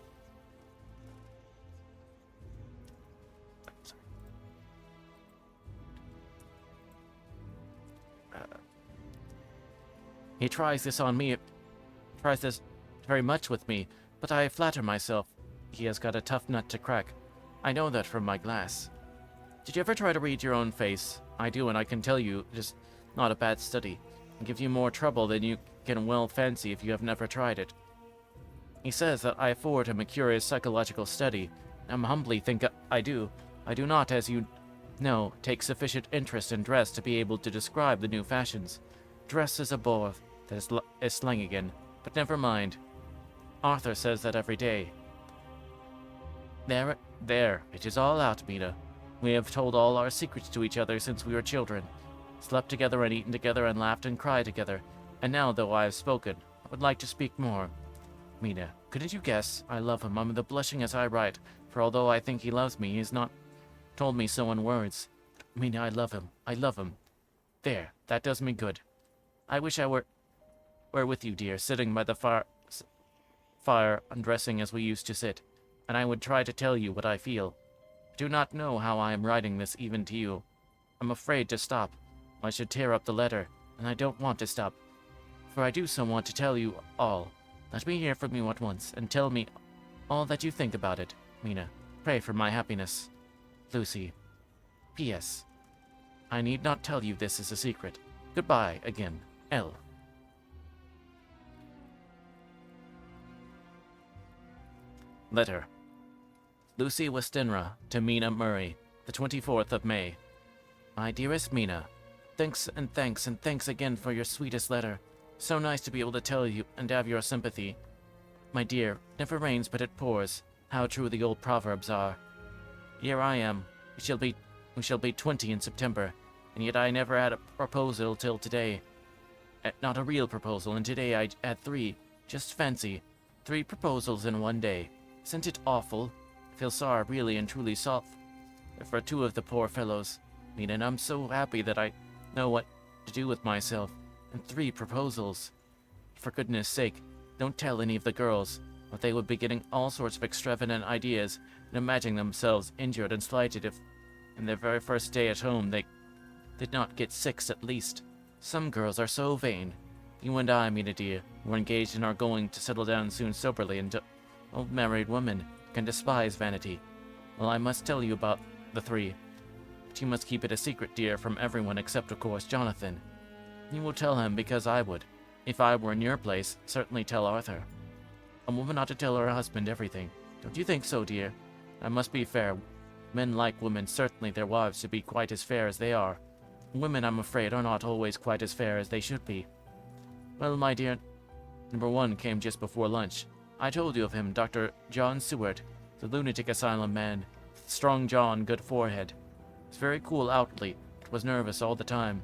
He tries this very much with me, but I flatter myself he has got a tough nut to crack. I know that from my glass. Did you ever try to read your own face? I do, and I can tell you it is not a bad study. It gives you more trouble than you can well fancy if you have never tried it. He says that I afford him a curious psychological study. I humbly think I do. I do not, as you know, take sufficient interest in dress to be able to describe the new fashions. Dress is a bore that is slang again, but never mind. Arthur says that every day. There, it is all out, Mina. We have told all our secrets to each other since we were children. Slept together and eaten together and laughed and cried together. And now, though I have spoken, I would like to speak more. Mina, couldn't you guess? I love him. I'm the blushing as I write, for although I think he loves me, he has not told me so in words. Mina, I love him. I love him. There, that does me good. I wish I were with you, dear, sitting by the fire undressing as we used to sit, and I would try to tell you what I feel. I do not know how I am writing this even to you. I'm afraid to stop. I should tear up the letter, and I don't want to stop, for I do so want to tell you all. Let me hear from you at once, and tell me all that you think about it. Mina, pray for my happiness. Lucy. P.S. I need not tell you this is a secret. Goodbye again. L. Letter. Lucy Westenra to Mina Murray, the 24th of May. My dearest Mina, thanks again for your sweetest letter. So nice to be able to tell you and have your sympathy. My dear, it never rains but it pours. How true the old proverbs are. Here I am. We shall be 20 in September, and yet I never had a proposal till today. Not a real proposal, and today I had 3. Just fancy. 3 proposals in one day. Isn't it awful? I feel sorry, really and truly sorry for 2 of the poor fellows. Mina, and I'm so happy that I know what to do with myself. And 3 proposals. For goodness sake, don't tell any of the girls, or they would be getting all sorts of extravagant ideas and imagining themselves injured and slighted if, in their very first day at home, they did not get 6 at least. Some girls are so vain. You and I, Mina dear, who are engaged and are going to settle down soon soberly into old married women, can despise vanity. Well, I must tell you about the 3. But you must keep it a secret, dear, from everyone except, of course, Jonathan. You will tell him because I would. If I were in your place, certainly tell Arthur. A woman ought to tell her husband everything. Don't you think so, dear? I must be fair. Men like women, certainly their wives should be quite as fair as they are. Women, I'm afraid, are not always quite as fair as they should be. Well, my dear, number 1 came just before lunch. I told you of him, Dr. John Seward, the lunatic asylum man. Strong jaw and good forehead. Was very cool outwardly, but was nervous all the time.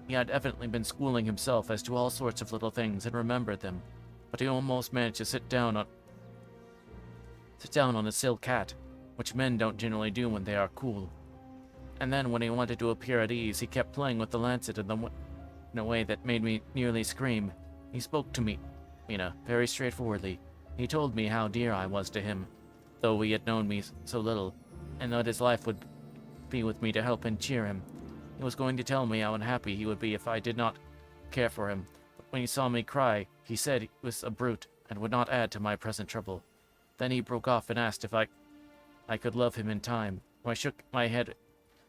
He had evidently been schooling himself as to all sorts of little things and remembered them, but he almost managed to sit down on a silk hat, which men don't generally do when they are cool. And then when he wanted to appear at ease, he kept playing with the lancet in a way that made me nearly scream. He spoke to me, Mina, very straightforwardly. He told me how dear I was to him, though he had known me so little, and that his life would be with me to help and cheer him. He was going to tell me how unhappy he would be if I did not care for him, but when he saw me cry, he said he was a brute and would not add to my present trouble. Then he broke off and asked if I could love him in time. I shook my head.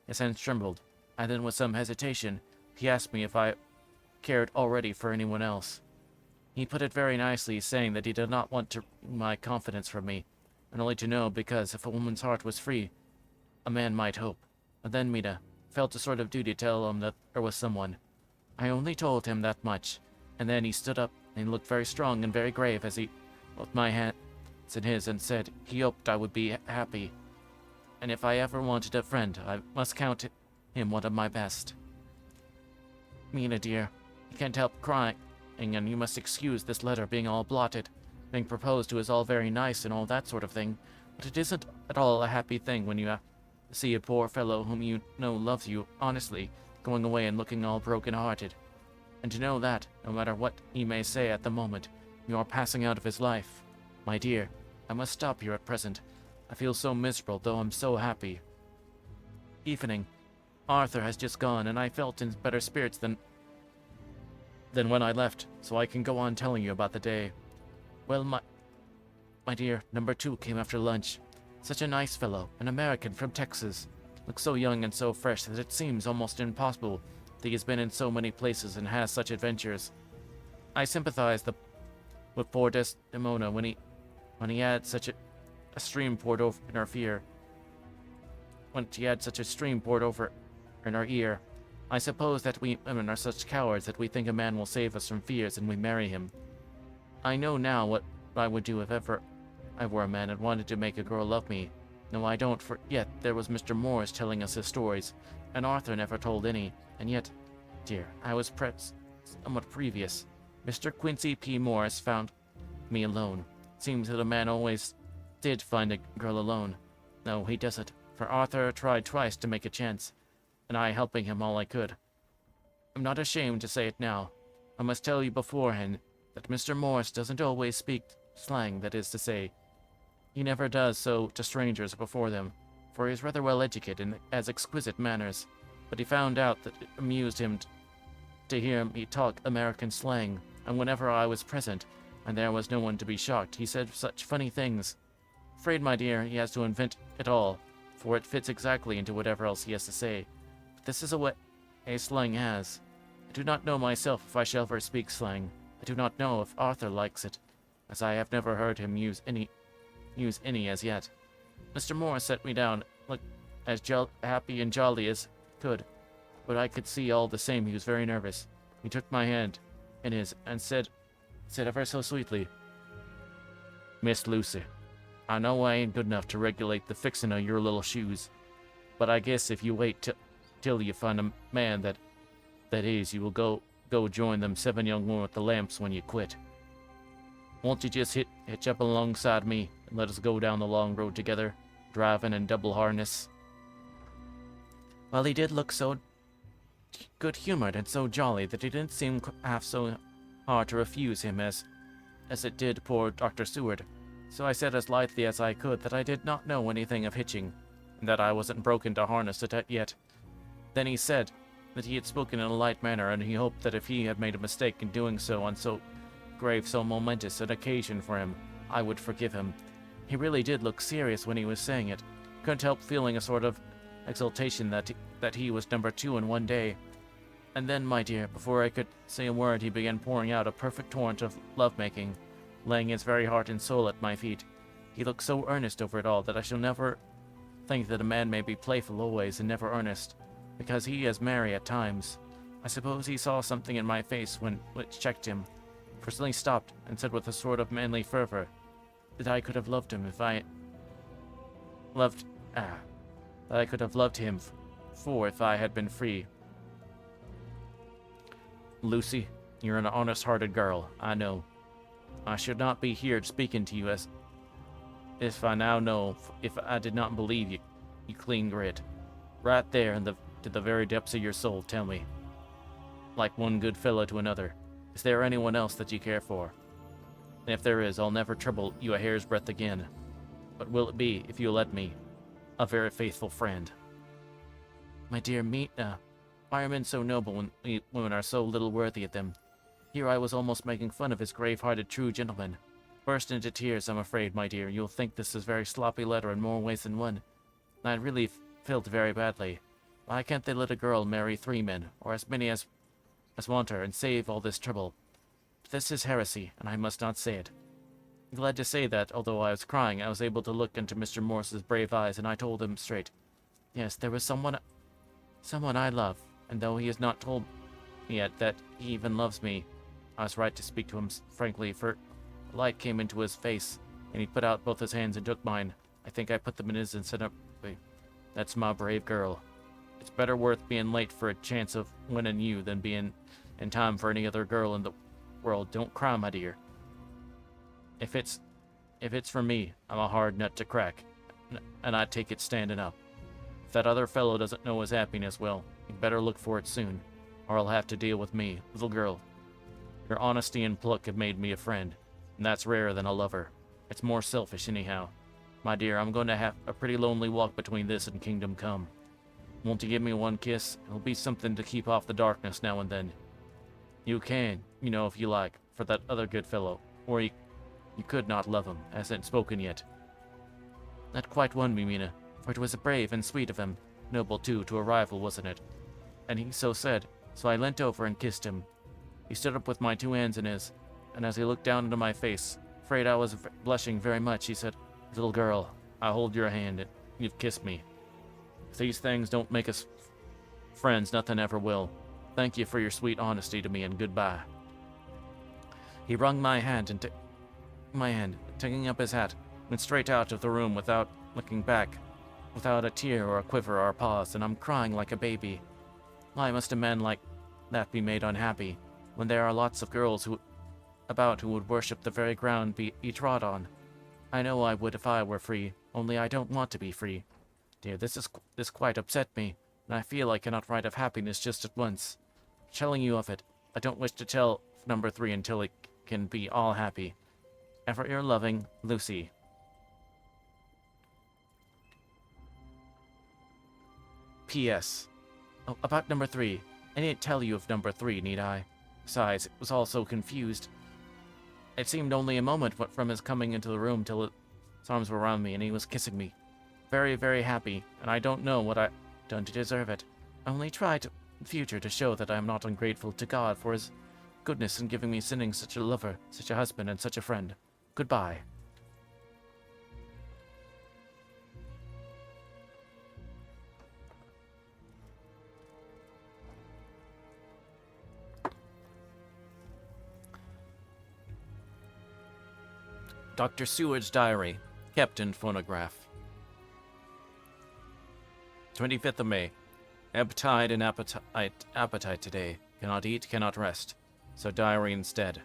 His hands trembled, and then with some hesitation, he asked me if I cared already for anyone else. He put it very nicely, saying that he did not want to wring my confidence from me, and only to know because if a woman's heart was free, a man might hope. And then Mina felt a sort of duty to tell him that there was someone. I only told him that much, and then he stood up and he looked very strong and very grave as he put my hands in his and said he hoped I would be happy, and if I ever wanted a friend, I must count him one of my best. Mina dear, I can't help crying, and you must excuse this letter being all blotted. Being proposed to is all very nice and all that sort of thing, but it isn't at all a happy thing when you see a poor fellow whom you know loves you honestly going away and looking all broken-hearted. And to know that, no matter what he may say at the moment, you are passing out of his life. My dear, I must stop here at present. I feel so miserable, though I'm so happy. Evening. Arthur has just gone, and I felt in better spirits than when I left, so I can go on telling you about the day. Well, my dear, number 2 came after lunch. Such a nice fellow, an American from Texas. Looks so young and so fresh that it seems almost impossible that he has been in so many places and has such adventures. I sympathized with poor Desdemona when he had such a stream poured over in her fear. When she had such a stream poured over in her ear. I suppose that we women are such cowards that we think a man will save us from fears and we marry him. I know now what I would do if ever I were a man and wanted to make a girl love me. No, I don't, for yet there was Mr. Morris telling us his stories, and Arthur never told any, and yet, dear, I was perhaps somewhat previous. Mr. Quincy P. Morris found me alone. Seems that a man always did find a girl alone. No, he doesn't, for Arthur tried twice to make a chance, and I helping him all I could. I'm not ashamed to say it now. I must tell you beforehand that Mr. Morris doesn't always speak slang, that is to say. He never does so to strangers before them, for he is rather well educated and has exquisite manners, but he found out that it amused him to hear me talk American slang, and whenever I was present, and there was no one to be shocked, he said such funny things. Afraid, my dear, he has to invent it all, for it fits exactly into whatever else he has to say. But this is a way slang has. I do not know myself if I shall ever speak slang. I do not know if Arthur likes it, as I have never heard him use any as yet. Mr. Morris set me down, looked as happy and jolly as could, but I could see all the same he was very nervous. He took my hand in his and said ever so sweetly, "Miss Lucy, I know I ain't good enough to regulate the fixin' of your little shoes, but I guess if you wait till you find a man that is, you will go join them 7 young women with the lamps when you quit. Won't you just hitch up alongside me and let us go down the long road together, driving in double harness?" Well, he did look so good-humored and so jolly that it didn't seem half so hard to refuse him as it did poor Dr. Seward. So I said as lightly as I could that I did not know anything of hitching, and that I wasn't broken to harness it yet. Then he said that he had spoken in a light manner, and he hoped that if he had made a mistake in doing so on so grave, so momentous an occasion for him, I would forgive him. He really did look serious when he was saying it. Couldn't help feeling a sort of exultation that he was number 2 in one day. And then, my dear, before I could say a word, he began pouring out a perfect torrent of love-making, laying his very heart and soul at my feet. He looked so earnest over it all that I shall never think that a man may be playful always and never earnest, because he is merry at times. I suppose he saw something in my face which checked him, for suddenly stopped and said with a sort of manly fervor that I could have loved him if I had been free. Lucy, you're an honest-hearted girl, I know. I should not be here speaking to you as if I now know if I did not believe you clean grit. Right there to the very depths of your soul, tell me, like one good fellow to another, is there anyone else that you care for? And if there is, I'll never trouble you a hair's breadth again. But will it be, if you'll let me, a very faithful friend? My dear Meetna, why are men so noble when we women are so little worthy of them? Here I was almost making fun of his grave-hearted true gentleman. Burst into tears, I'm afraid, my dear. You'll think this is a very sloppy letter in more ways than one. I really felt very badly. Why can't they let a girl marry 3 men, or as many as want her, and save all this trouble? But this is heresy, and I must not say it. I'm glad to say that, although I was crying, I was able to look into Mr. Morse's brave eyes, and I told him straight. Yes, there was someone I love, and though he has not told me yet that he even loves me, I was right to speak to him frankly, for a light came into his face, and he put out both his hands and took mine. I think I put them in his and said, "That's my brave girl. It's better worth being late for a chance of winning you than being in time for any other girl in the world. Don't cry, my dear. If it's for me, I'm a hard nut to crack, and I take it standing up. If that other fellow doesn't know his happiness, well, he better look for it soon, or he'll have to deal with me, little girl. Your honesty and pluck have made me a friend, and that's rarer than a lover. It's more selfish anyhow. My dear, I'm going to have a pretty lonely walk between this and Kingdom Come. Won't you give me one kiss? It'll be something to keep off the darkness now and then. You can, if you like, for that other good fellow, or you could not love him, hasn't spoken yet. That quite won me, Mina, for it was brave and sweet of him, noble too, to a rival, wasn't it? And he so said, so I leant over and kissed him. He stood up with my 2 hands in his, and as he looked down into my face, afraid I was blushing very much, he said, "Little girl, I hold your hand, and you've kissed me. If these things don't make us friends, nothing ever will. Thank you for your sweet honesty to me, and goodbye." He wrung my hand, and taking up his hat, went straight out of the room without looking back, without a tear or a quiver or a pause, and I'm crying like a baby. Why must a man like that be made unhappy, when there are lots of girls who would worship the very ground he trod on? I know I would if I were free, only I don't want to be free. Dear, this quite upset me, and I feel I cannot write of happiness just at once. Telling you of it, I don't wish to tell number 3 until it can be all happy. Ever your loving, Lucy. P.S. Oh, about number 3. I didn't tell you of number 3, need I? Besides, it was all so confused. It seemed only a moment from his coming into the room till his arms were around me and he was kissing me. Very, very happy, and I don't know what I've done to deserve it. I only try to, in future, to show that I am not ungrateful to God for his goodness in giving me sinning such a lover, such a husband, and such a friend. Goodbye. Dr. Seward's diary, kept in phonograph. 25th of May. Ebb tide and appetite today. Cannot eat, cannot rest. So diary instead.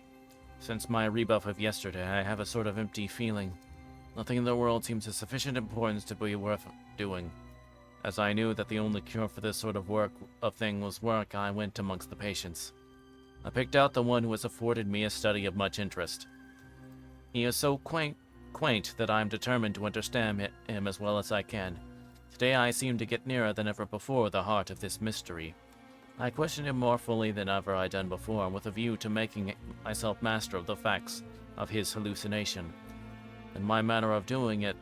Since my rebuff of yesterday, I have a sort of empty feeling. Nothing in the world seems of sufficient importance to be worth doing. As I knew that the only cure for this sort of thing was work, I went amongst the patients. I picked out the one who has afforded me a study of much interest. He is so quaint that I am determined to understand him as well as I can. Today I seem to get nearer than ever before the heart of this mystery. I question him more fully than ever I done before, with a view to making myself master of the facts of his hallucination. In my manner of doing it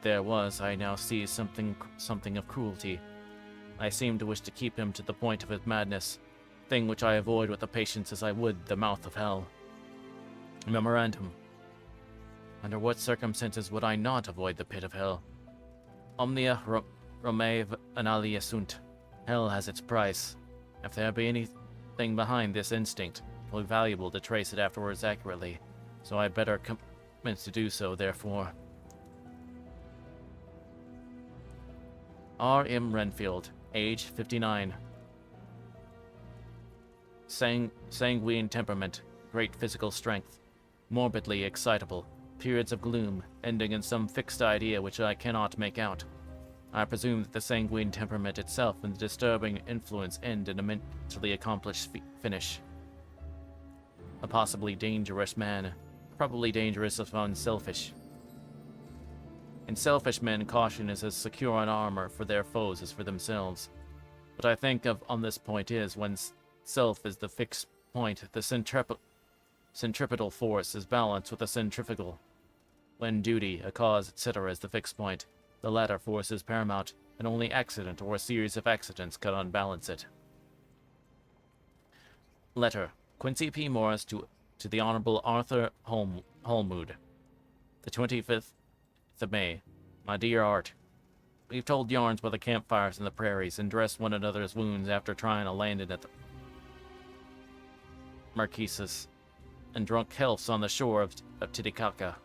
there was, I now see, something of cruelty. I seem to wish to keep him to the point of his madness, thing which I avoid with the patience as I would the mouth of hell. Memorandum. Under what circumstances would I not avoid the pit of hell? Omnia Romae analia sunt. Hell has its price. If there be anything behind this instinct, it will be valuable to trace it afterwards accurately, so I better commence to do so, therefore. R. M. Renfield, age 59. Sanguine temperament, great physical strength, morbidly excitable, periods of gloom, ending in some fixed idea which I cannot make out. I presume that the sanguine temperament itself and the disturbing influence end in a mentally accomplished finish. A possibly dangerous man, probably dangerous if unselfish. In selfish men, caution is as secure an armor for their foes as for themselves. What I think of on this point is, when self is the fixed point, the centripetal force is balanced with the centrifugal. When duty, a cause, etc. is the fixed point, the latter force is paramount, and only accident or a series of accidents can unbalance it. Letter. Quincy P. Morris to the Honorable Arthur Holmood. The 25th of May. My dear Art, we've told yarns by the campfires in the prairies and dressed one another's wounds after trying to land it at the Marquesas, and drunk healths on the shore of Titicaca.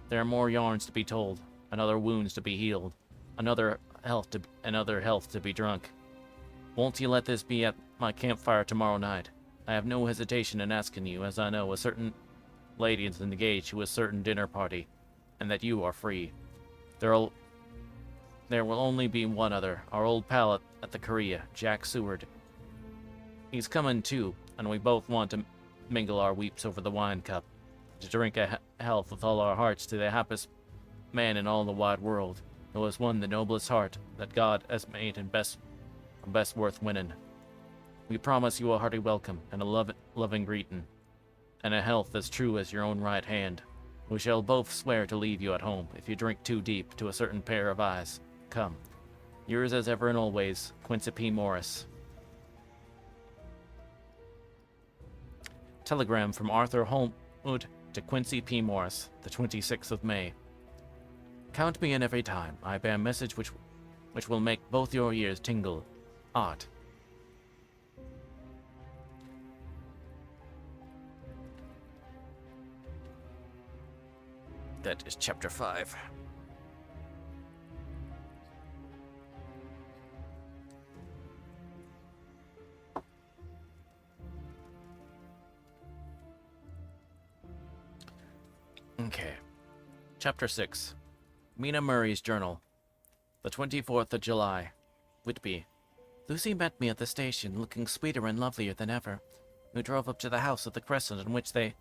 There are more yarns to be told, and other wounds to be healed, another health to be drunk. Won't you let this be at my campfire tomorrow night? I have no hesitation in asking you, as I know a certain lady is engaged to a certain dinner party, and that you are free. There'll There will only be one other, our old pal at the Korea, Jack Seward. He's coming too, and we both want to mingle our weeps over the wine cup, to drink a health with all our hearts to the happiest man in all the wide world, who has won the noblest heart that God has made and best worth winning. We promise you a hearty welcome and a loving greeting, and a health as true as your own right hand. We shall both swear to leave you at home if you drink too deep to a certain pair of eyes. Come. Yours as ever and always, Quincy P. Morris. Telegram from Arthur Holmwood to Quincy P. Morris, the 26th of May. Count me in every time. I bear a message which will make both your ears tingle. Art. That is chapter 5. Okay. Chapter 6. Mina Murray's Journal. The 24th of July. Whitby. Lucy met me at the station, looking sweeter and lovelier than ever. We drove up to the house at the Crescent in which they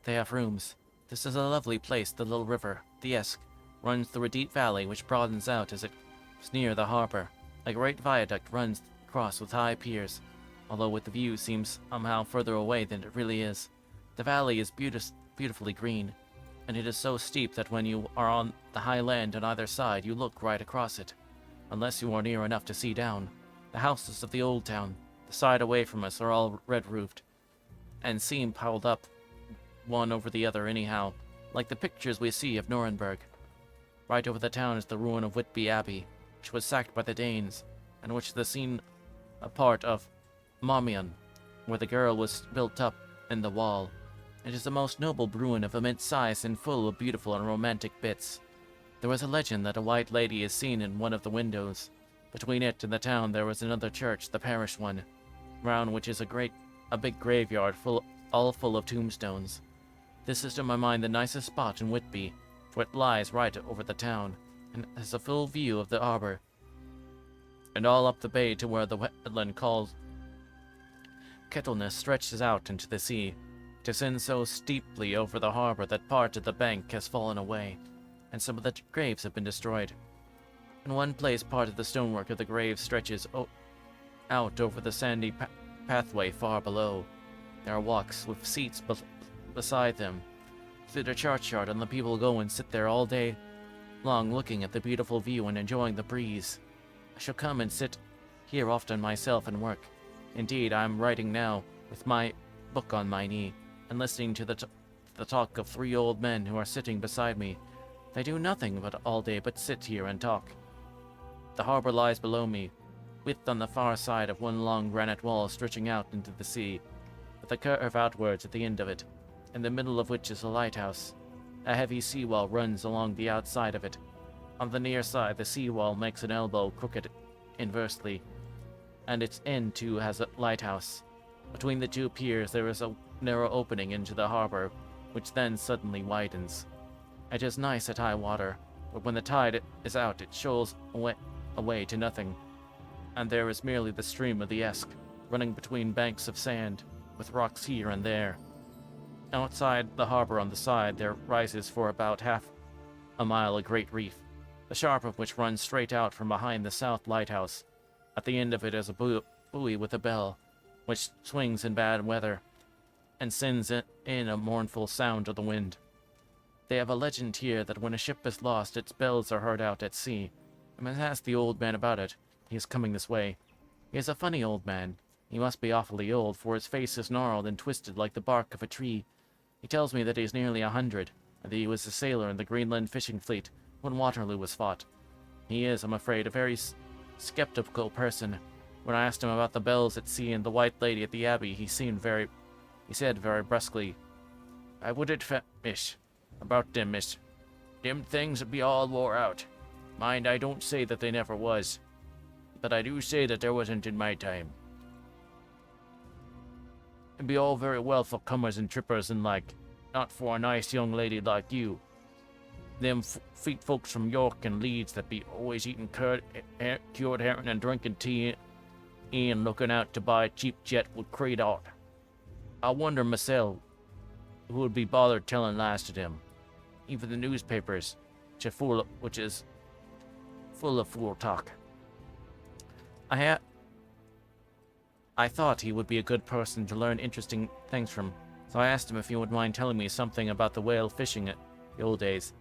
have rooms. This is a lovely place. The little river, the Esk, runs through a deep valley which broadens out as it is near the harbor. A great viaduct runs across with high piers, although the view seems somehow further away than it really is. The valley is beautifully green, and it is so steep that when you are on the high land on either side, you look right across it, unless you are near enough to see down. The houses of the old town, the side away from us, are all red-roofed, and seem piled up one over the other anyhow, like the pictures we see of Nuremberg. Right over the town is the ruin of Whitby Abbey, which was sacked by the Danes, and which is the scene a part of Marmion, where the girl was built up in the wall. It is a most noble ruin of immense size and full of beautiful and romantic bits. There was a legend that a white lady is seen in one of the windows. Between it and the town there was another church, the parish one, round which is a big graveyard all full of tombstones. This is to my mind the nicest spot in Whitby, for it lies right over the town, and has a full view of the harbor, and all up the bay to where the wetland called Kettleness stretches out into the sea. It ascends so steeply over the harbor that part of the bank has fallen away, and some of the graves have been destroyed. In one place, part of the stonework of the grave stretches out over the sandy pathway far below. There are walks with seats beside them through the churchyard, and the people go and sit there all day long looking at the beautiful view and enjoying the breeze. I shall come and sit here often myself and work. Indeed, I am writing now with my book on my knee and listening to the talk of 3 old men who are sitting beside me. They do nothing but all day but sit here and talk. The harbor lies below me, width on the far side of one long granite wall stretching out into the sea, with a curve outwards at the end of it, in the middle of which is a lighthouse. A heavy seawall runs along the outside of it. On the near side, the seawall makes an elbow crooked inversely, and its end too has a lighthouse. Between the 2 piers there is a narrow opening into the harbor, which then suddenly widens. It is nice at high water, but when the tide is out it shoals away to nothing, and there is merely the stream of the Esk, running between banks of sand, with rocks here and there. Outside the harbor on the side there rises for about half a mile a great reef, the sharp of which runs straight out from behind the south lighthouse. At the end of it is a buoy with a bell, which swings in bad weather, and sends in a mournful sound to the wind. They have a legend here that when a ship is lost, its bells are heard out at sea. I must ask the old man about it. He is coming this way. He is a funny old man. He must be awfully old, for his face is gnarled and twisted like the bark of a tree. He tells me that he is nearly 100, and that he was a sailor in the Greenland fishing fleet when Waterloo was fought. He is, I'm afraid, a very skeptical person. When I asked him about the bells at sea and the white lady at the abbey, he said very brusquely, "I wouldn't miss about them, miss. Them things be all wore out. Mind, I don't say that they never was, but I do say that there wasn't in my time. It'd be all very well for comers and trippers and like, not for a nice young lady like you. them feet folks from York and Leeds that be always eating cured herring and drinking tea and looking out to buy a cheap jet would creed out. I wonder myself who would be bothered telling lies to them. Even the newspapers, which is full of fool talk. I thought he would be a good person to learn interesting things from, so I asked him if he would mind telling me something about the whale fishing at the old days.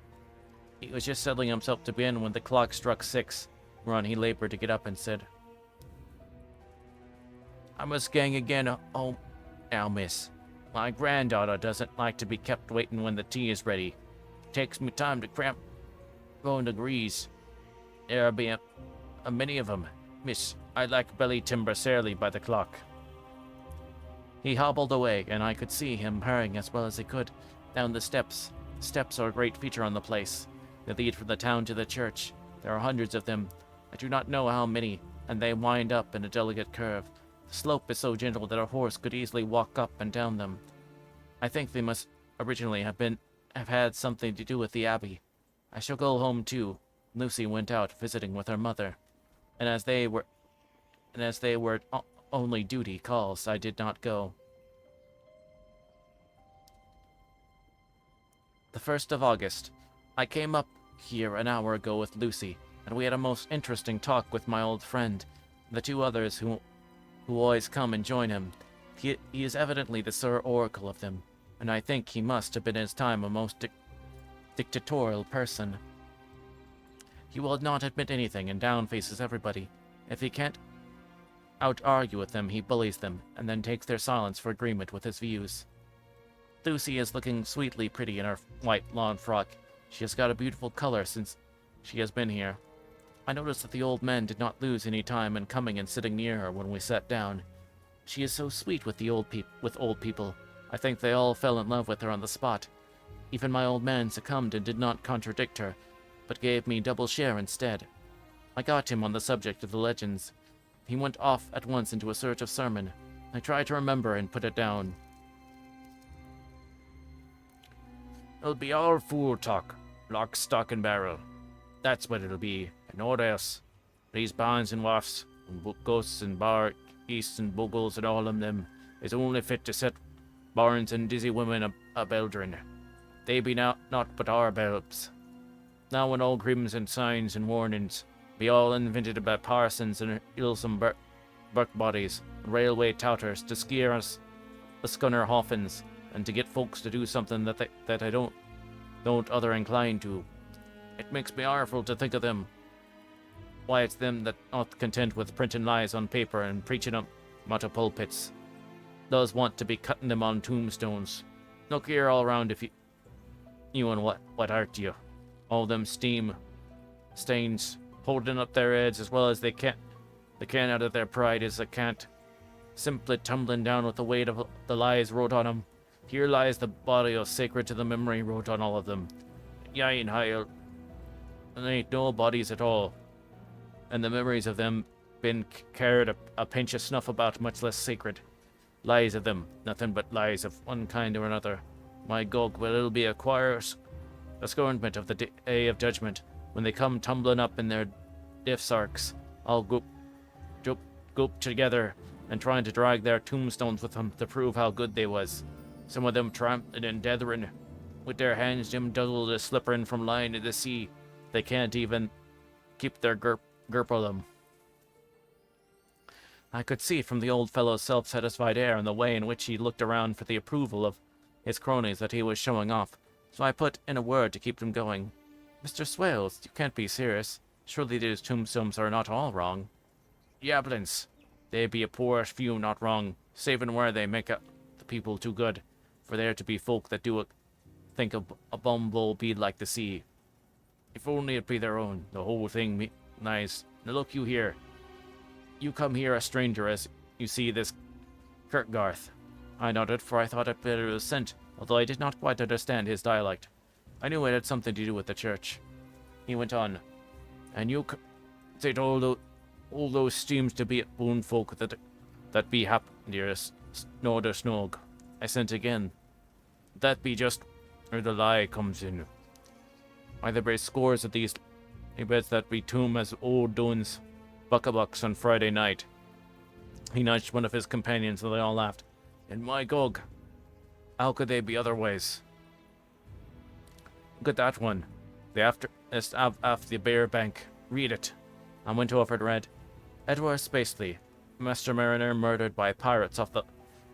He was just settling himself to begin when the clock struck 6, whereon he labored to get up and said, I must gang again home now, miss. My granddaughter doesn't like to be kept waiting when the tea is ready. It takes me time to cramp going degrees. There'll be a many of 'em, miss. I like belly timber sairly by the clock. He hobbled away, and I could see him hurrying as well as he could down the steps. Steps are a great feature on the place. They lead from the town to the church. There are hundreds of them. I do not know how many, and they wind up in a delicate curve. The slope is so gentle that a horse could easily walk up and down them. I think they must originally have had something to do with the abbey. I shall go home too. Lucy went out visiting with her mother, and as they were only duty calls, I did not go. The 1st of August. I came up here an hour ago with Lucy, and we had a most interesting talk with my old friend, the 2 others who always come and join him. He is evidently the Sir Oracle of them, and I think he must have been in his time a most dictatorial person. He will not admit anything and down-faces everybody. If he can't out-argue with them, he bullies them, and then takes their silence for agreement with his views. Lucy is looking sweetly pretty in her white lawn frock. She has got a beautiful color since she has been here. I noticed that the old man did not lose any time in coming and sitting near her when we sat down. She is so sweet with old people. I think they all fell in love with her on the spot. Even my old man succumbed and did not contradict her, but gave me double share instead. I got him on the subject of the legends. He went off at once into a sort of sermon. I tried to remember and put it down. It'll be all fool talk, lock, stock, and barrel. That's what it'll be, and naught else. These barns and wafts, and ghosts and bar easts and bugles and all of them is only fit to set barns and dizzy women a-beldrin. They be naught but our babes. Now when all grims and signs and warnings be all invented by parsons and ilsome burk bodies, railway touters to skeer us the scunner hoffins, and to get folks to do something that I don't other inclined to. It makes me arful to think of them. Why, it's them that not content with printing lies on paper and preaching them out of pulpits, does want to be cutting them on tombstones. Look here all round if you and what art you? All them stains holding up their heads as well as they can out of their pride as they can't, simply tumbling down with the weight of the lies wrote on them. Here lies the body of sacred to the memory wrote on all of them. Yea and high, and ain't no bodies at all, and the memories of them been carried a pinch of snuff about, much less sacred. Lies of them, nothing but lies of one kind or another. My gog, well, it'll be a scornment of the day of judgment, when they come tumbling up in their diff sarks, all goop together, and trying to drag their tombstones with them to prove how good they was. Some of them trampling and deathering, with their hands dim-duddled as slippering from lying in the sea. They can't even keep their grip of them. I could see from the old fellow's self-satisfied air and the way in which he looked around for the approval of his cronies that he was showing off, so I put in a word to keep them going. Mr. Swales, you can't be serious. Surely these tombstones are not all wrong. Yablins, they be a poor few not wrong, saving where they make the people too good, for there to be folk that do think a bumble be like the sea. If only it be their own, the whole thing nice. Now look you here. You come here a stranger as you see this Kirkgarth. I nodded, for I thought it better was sent, although I did not quite understand his dialect. I knew it had something to do with the church. He went on, and you said all those seems to be boon folk that be hap dearest Snorder Snog. I sent again. That be just where the lie comes in. Why, there be scores of these. He bets that we tomb as old doins buckabucks on Friday night. He nudged one of his companions and they all laughed. And my gog, how could they be otherwise? Look at that one. It's after the Bear Bank. Read it. I went over and read. Edward Spacely, master mariner murdered by pirates off the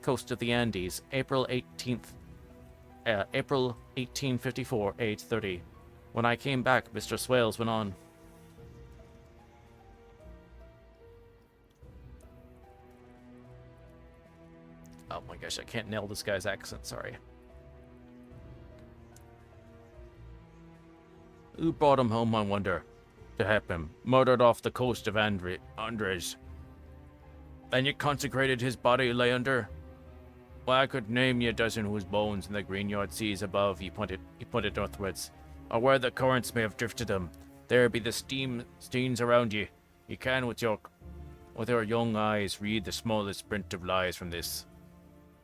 coast of the Andes, April 1854, age 30. When I came back, Mr. Swales went on. Oh my gosh, I can't nail this guy's accent, sorry. Who brought him home, I wonder? To help him. Murdered off the coast of Andres. And you consecrated his body lay under? Well, I could name you a dozen whose bones in the Greenyard seas above, he pointed northwards, or where the currents may have drifted them. There be the stains around you. You can, with your young eyes, read the smallest print of lies from this.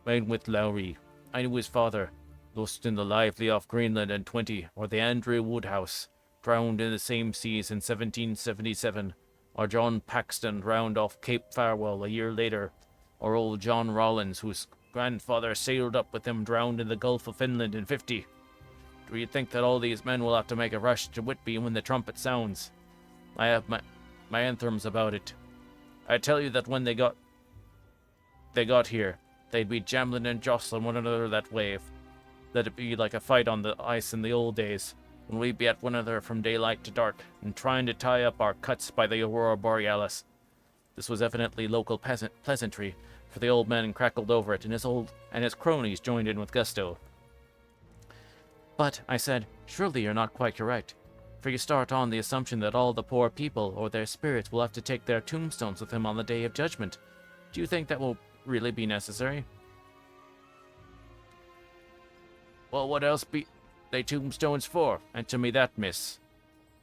Mine with Lowry. I knew his father, lost in the lively off Greenland and 20, or the Andrew Woodhouse, drowned in the same seas in 1777, or John Paxton drowned off Cape Farewell a year later, or old John Rollins, whose grandfather sailed up with him, drowned in the Gulf of Finland in 50. Do you think that all these men will have to make a rush to Whitby when the trumpet sounds? I have my anthems about it. I tell you that when they got here, they'd be jambling and jostling one another that way. Let it be like a fight on the ice in the old days, when we'd be at one another from daylight to dark, and trying to tie up our cuts by the Aurora Borealis. This was evidently local pleasantry, for the old man crackled over it, and his cronies joined in with gusto. But, I said, surely you're not quite correct, for you start on the assumption that all the poor people or their spirits will have to take their tombstones with them on the Day of Judgment. Do you think that will really be necessary? Well, what else be they tombstones for? Answer me that, miss.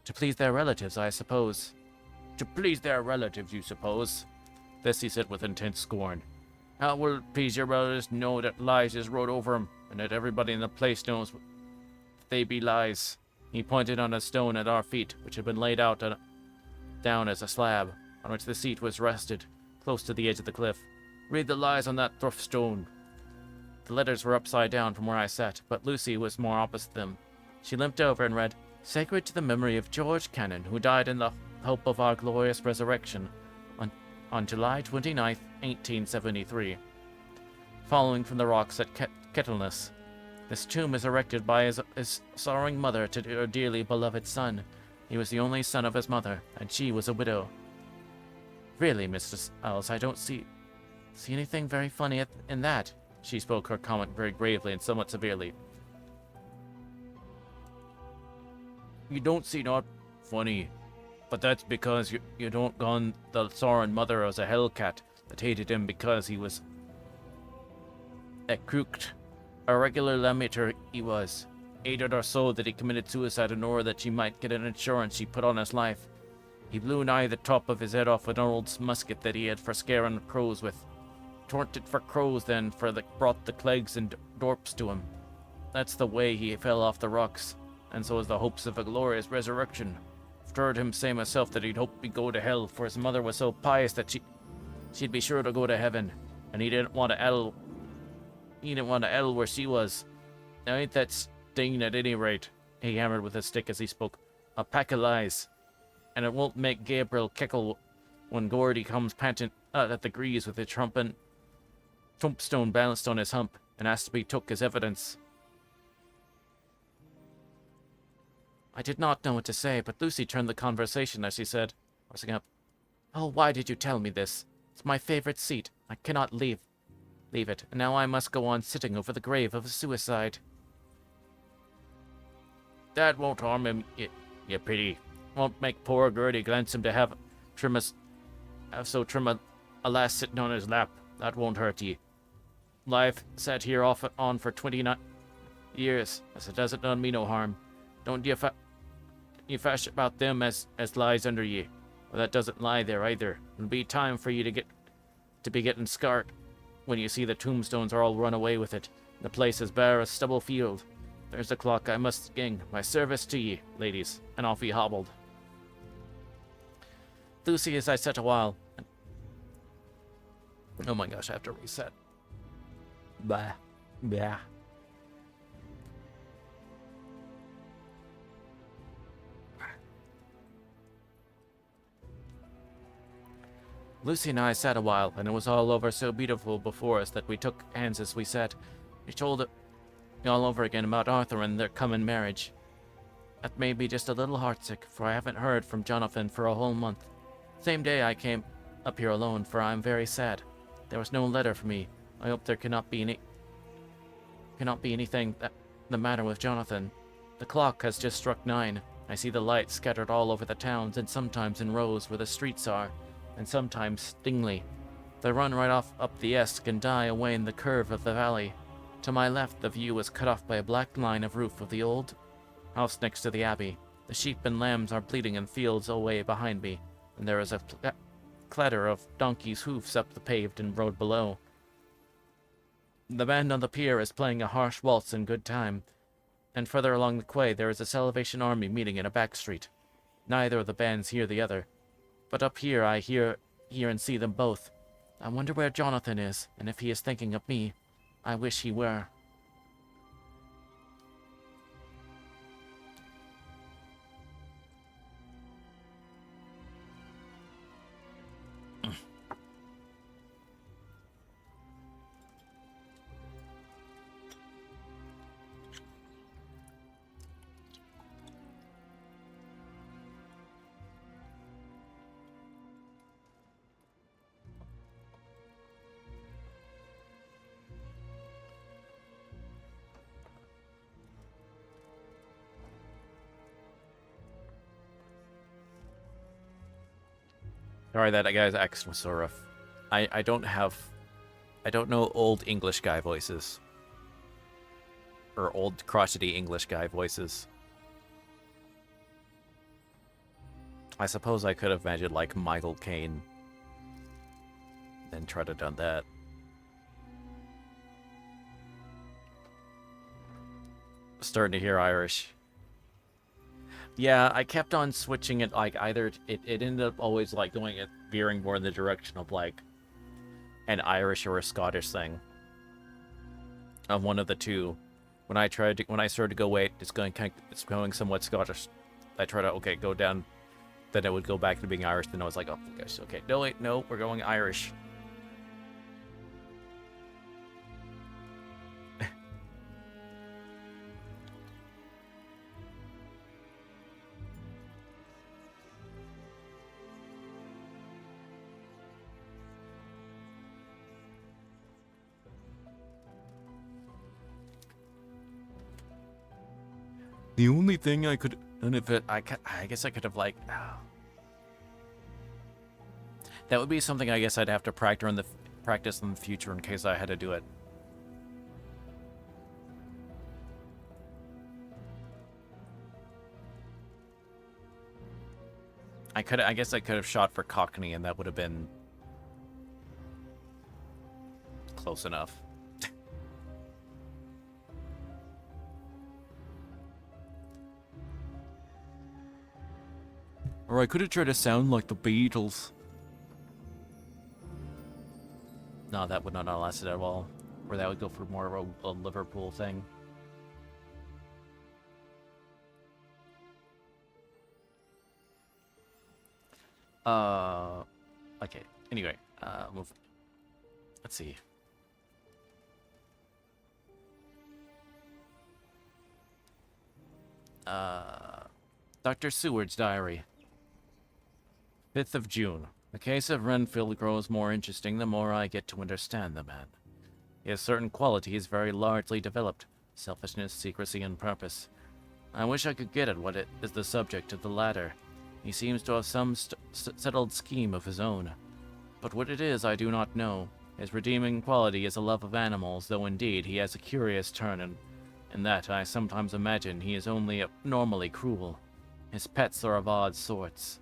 To please their relatives, I suppose. To please their relatives, you suppose? This he said with intense scorn. How will it please your relatives know that lies is wrote over 'em, and that everybody in the place knows they be lies? He pointed on a stone at our feet, which had been laid out down as a slab, on which the seat was rested, close to the edge of the cliff. Read the lies on that rough stone. The letters were upside down from where I sat, but Lucy was more opposite them. She limped over and read, Sacred to the memory of George Cannon, who died in the hope of our glorious resurrection on July 29th, 1873. Following from the rocks at Kettleness. This tomb is erected by his sorrowing mother to her dearly beloved son. He was the only son of his mother, and she was a widow. Really, Mr. Ellis, I don't see anything very funny in that. She spoke her comment very gravely and somewhat severely. You don't see not funny, but that's because you don't gone the sorrowing mother as a hellcat that hated him because he was a crooked. A regular lamenter he was. Hated her so that he committed suicide in order that she might get an insurance she put on his life. He blew nigh the top of his head off with an old musket that he had for scaring crows with. Torn't it for crows then, brought the clegs and dorps to him. That's the way he fell off the rocks, and so is the hopes of a glorious resurrection. I've heard him say myself that he'd hope he'd go to hell, for his mother was so pious that she'd be sure to go to heaven, and he didn't want to ell where she was. Now ain't that stinging at any rate, he hammered with his stick as he spoke, a pack of lies, and it won't make Gabriel kickle when Gordy comes panting out at the grease with a tombstone balanced on his hump, and has to be took as evidence. I did not know what to say, but Lucy turned the conversation as she said, rising up, Oh, why did you tell me this? It's my favorite seat. I cannot leave it, and now I must go on sitting over the grave of a suicide. That won't harm him, you pity. Won't make poor Gertie glansome to have so trim a lass sitting on his lap. That won't hurt ye. Life sat here off and on for 29 years, as it hasn't done me no harm. Don't you fash about them as lies under ye. Well, that doesn't lie there either. It'll be time for you to be getting scarred when you see the tombstones are all run away with it. The place is bare as stubble field. There's the clock. I must gang. My service to ye, ladies. And off he hobbled. Lucy, as I sat a while. Oh my gosh, I have to reset. Blah. Blah. Lucy and I sat a while, and it was all over so beautiful before us that we took hands as we sat. She told me all over again about Arthur and their coming marriage. That made me just a little heartsick, for I haven't heard from Jonathan for a whole month. Same day I came up here alone, for I am very sad. There was no letter for me. I hope there cannot be anything the matter with Jonathan. The clock has just struck 9. I see the lights scattered all over the towns, and sometimes in rows where the streets are, and sometimes stingly. They run right off up the Esk and die away in the curve of the valley. To my left, the view is cut off by a black line of roof of the old house next to the abbey. The sheep and lambs are bleating in fields away behind me, and there is a clatter of donkeys' hoofs up the paved and road below. The band on the pier is playing a harsh waltz in good time, and further along the quay there is a Salvation Army meeting in a back street. Neither of the bands hear the other, but up here I hear and see them both. I wonder where Jonathan is, and if he is thinking of me. I wish he were. Sorry, that guy's accent was so rough. I don't know old English guy voices. Or old crotchety English guy voices. I suppose I could have imagined like Michael Caine. Then try to done that. Starting to hear Irish. Yeah, I kept on switching it, like, either, it ended up always, like, veering more in the direction of, like, an Irish or a Scottish thing. Of one of the two. When I started to go, wait, it's going somewhat Scottish. I try to, okay, go down, then it would go back to being Irish, then I was like, oh, gosh, okay, no, wait, no, we're going Irish. The only thing I could, and if it, I guess I could have like, that would be something I guess I'd have to practice in the future in case I had to do it. I guess I could have shot for Cockney and that would have been close enough. Or I could have tried to sound like the Beatles. No, that would not have lasted at all. Or that would go for more of a Liverpool thing. Okay. Anyway, move. Let's see. Dr. Seward's diary. 5th of June. The case of Renfield grows more interesting the more I get to understand the man. He has certain qualities very largely developed: selfishness, secrecy, and purpose. I wish I could get at what is the subject of the latter. He seems to have some settled scheme of his own. But what it is I do not know. His redeeming quality is a love of animals, though indeed he has a curious turn in that I sometimes imagine he is only abnormally cruel. His pets are of odd sorts.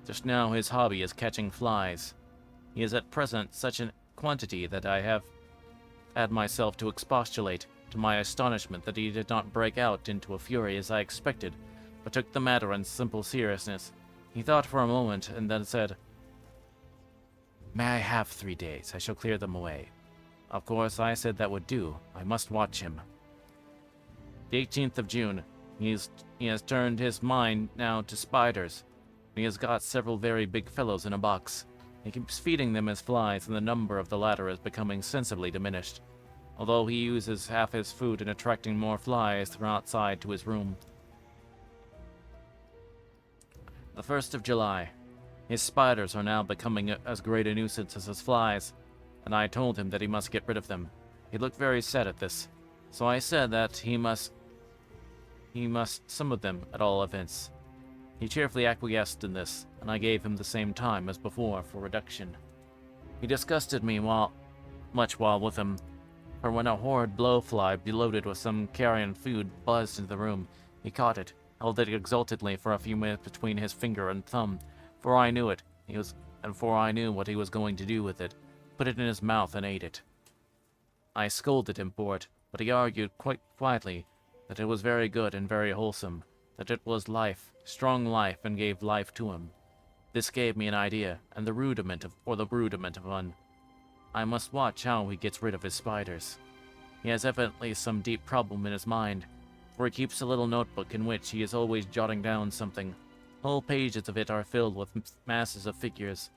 Just now his hobby is catching flies. He is at present such a quantity that I have had myself to expostulate. to my astonishment that he did not break out into a fury as I expected, but took the matter in simple seriousness. He thought for a moment, and then said, "May I have 3 days? I shall clear them away." Of course, I said that would do. I must watch him. The 18th of June. He has turned his mind now to spiders. He has got several very big fellows in a box. He keeps feeding them as flies, and the number of the latter is becoming sensibly diminished, although he uses half his food in attracting more flies from outside to his room. The 1st of July. His spiders are now becoming as great a nuisance as his flies, and I told him that he must get rid of them. He looked very sad at this, so I said that he must some of them at all events. He cheerfully acquiesced in this, and I gave him the same time as before for reduction. He disgusted me much while with him, for when a horrid blowfly loaded with some carrion food buzzed into the room, he caught it, held it exultantly for a few minutes between his finger and thumb, for I knew what he was going to do with it, put it in his mouth and ate it. I scolded him for it, but he argued quite quietly that it was very good and very wholesome, that it was life, strong life, and gave life to him. This gave me an idea, and the rudiment of one. I must watch how he gets rid of his spiders. He has evidently some deep problem in his mind, for he keeps a little notebook in which he is always jotting down something. Whole pages of it are filled with masses of figures,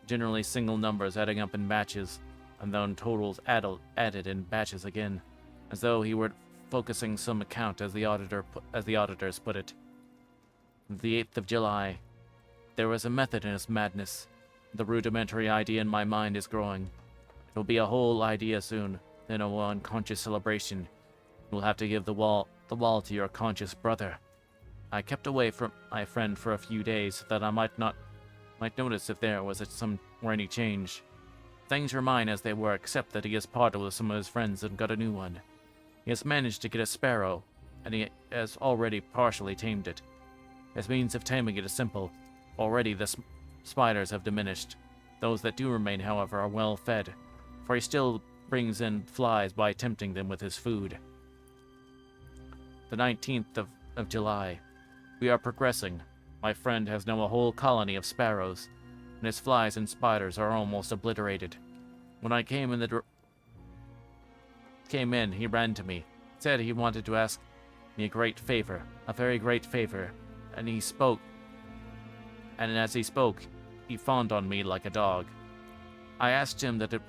generally single numbers adding up in batches, and then totals added in batches again, as though he were focusing some account, as the auditors put it. The 8th of July. There was a method in his madness. The rudimentary idea in my mind is growing. It will be a whole idea soon, then a unconscious celebration. You will have to give the wall to your conscious brother. I kept away from my friend for a few days so that I might notice if there was any change. Things remain as they were, except that he has parted with some of his friends and got a new one. He has managed to get a sparrow, and he has already partially tamed it. His means of taming it is simple. Already the spiders have diminished. Those that do remain, however, are well fed, for he still brings in flies by tempting them with his food. The 19th of July. We are progressing. My friend has now a whole colony of sparrows, and his flies and spiders are almost obliterated. When I came in, he ran to me, said he wanted to ask me a very great favor, and as he spoke, he fawned on me like a dog. I asked him what it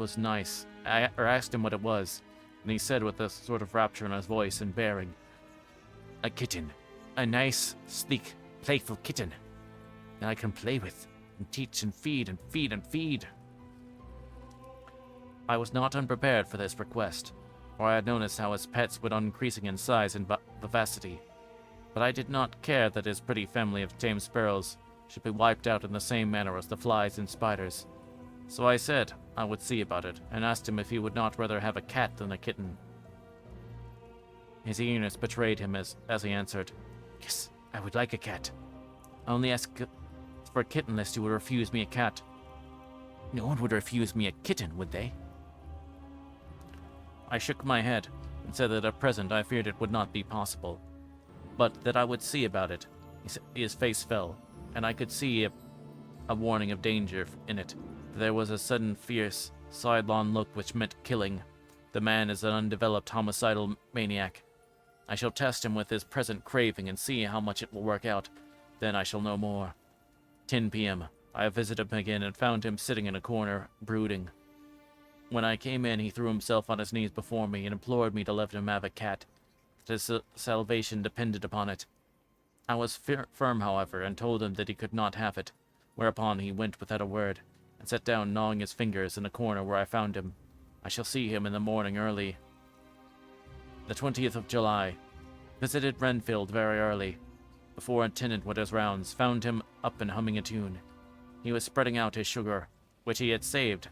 was, and he said with a sort of rapture in his voice and bearing, "A kitten, a nice, sleek, playful kitten that I can play with, and teach and feed and feed and feed." I was not unprepared for this request, for I had noticed how his pets went on increasing in size and vivacity, but I did not care that his pretty family of tame sparrows should be wiped out in the same manner as the flies and spiders. So I said I would see about it, and asked him if he would not rather have a cat than a kitten. His eagerness betrayed him as he answered, "Yes, I would like a cat. I only ask for a kitten lest you would refuse me a cat." "No one would refuse me a kitten, would they?" I shook my head and said that at present I feared it would not be possible, but that I would see about it. His face fell, and I could see a warning of danger in it. There was a sudden fierce, sidelong look which meant killing. The man is an undeveloped homicidal maniac. I shall test him with his present craving and see how much it will work out. Then I shall know more. 10 p.m. I visited him again and found him sitting in a corner, brooding. When I came in, he threw himself on his knees before me and implored me to let him have a cat, that his salvation depended upon it. I was firm, however, and told him that he could not have it, whereupon he went without a word, and sat down gnawing his fingers in the corner where I found him. I shall see him in the morning early. The 20th of July. Visited Renfield very early, before a tenant went his rounds, found him up and humming a tune. He was spreading out his sugar, which he had saved,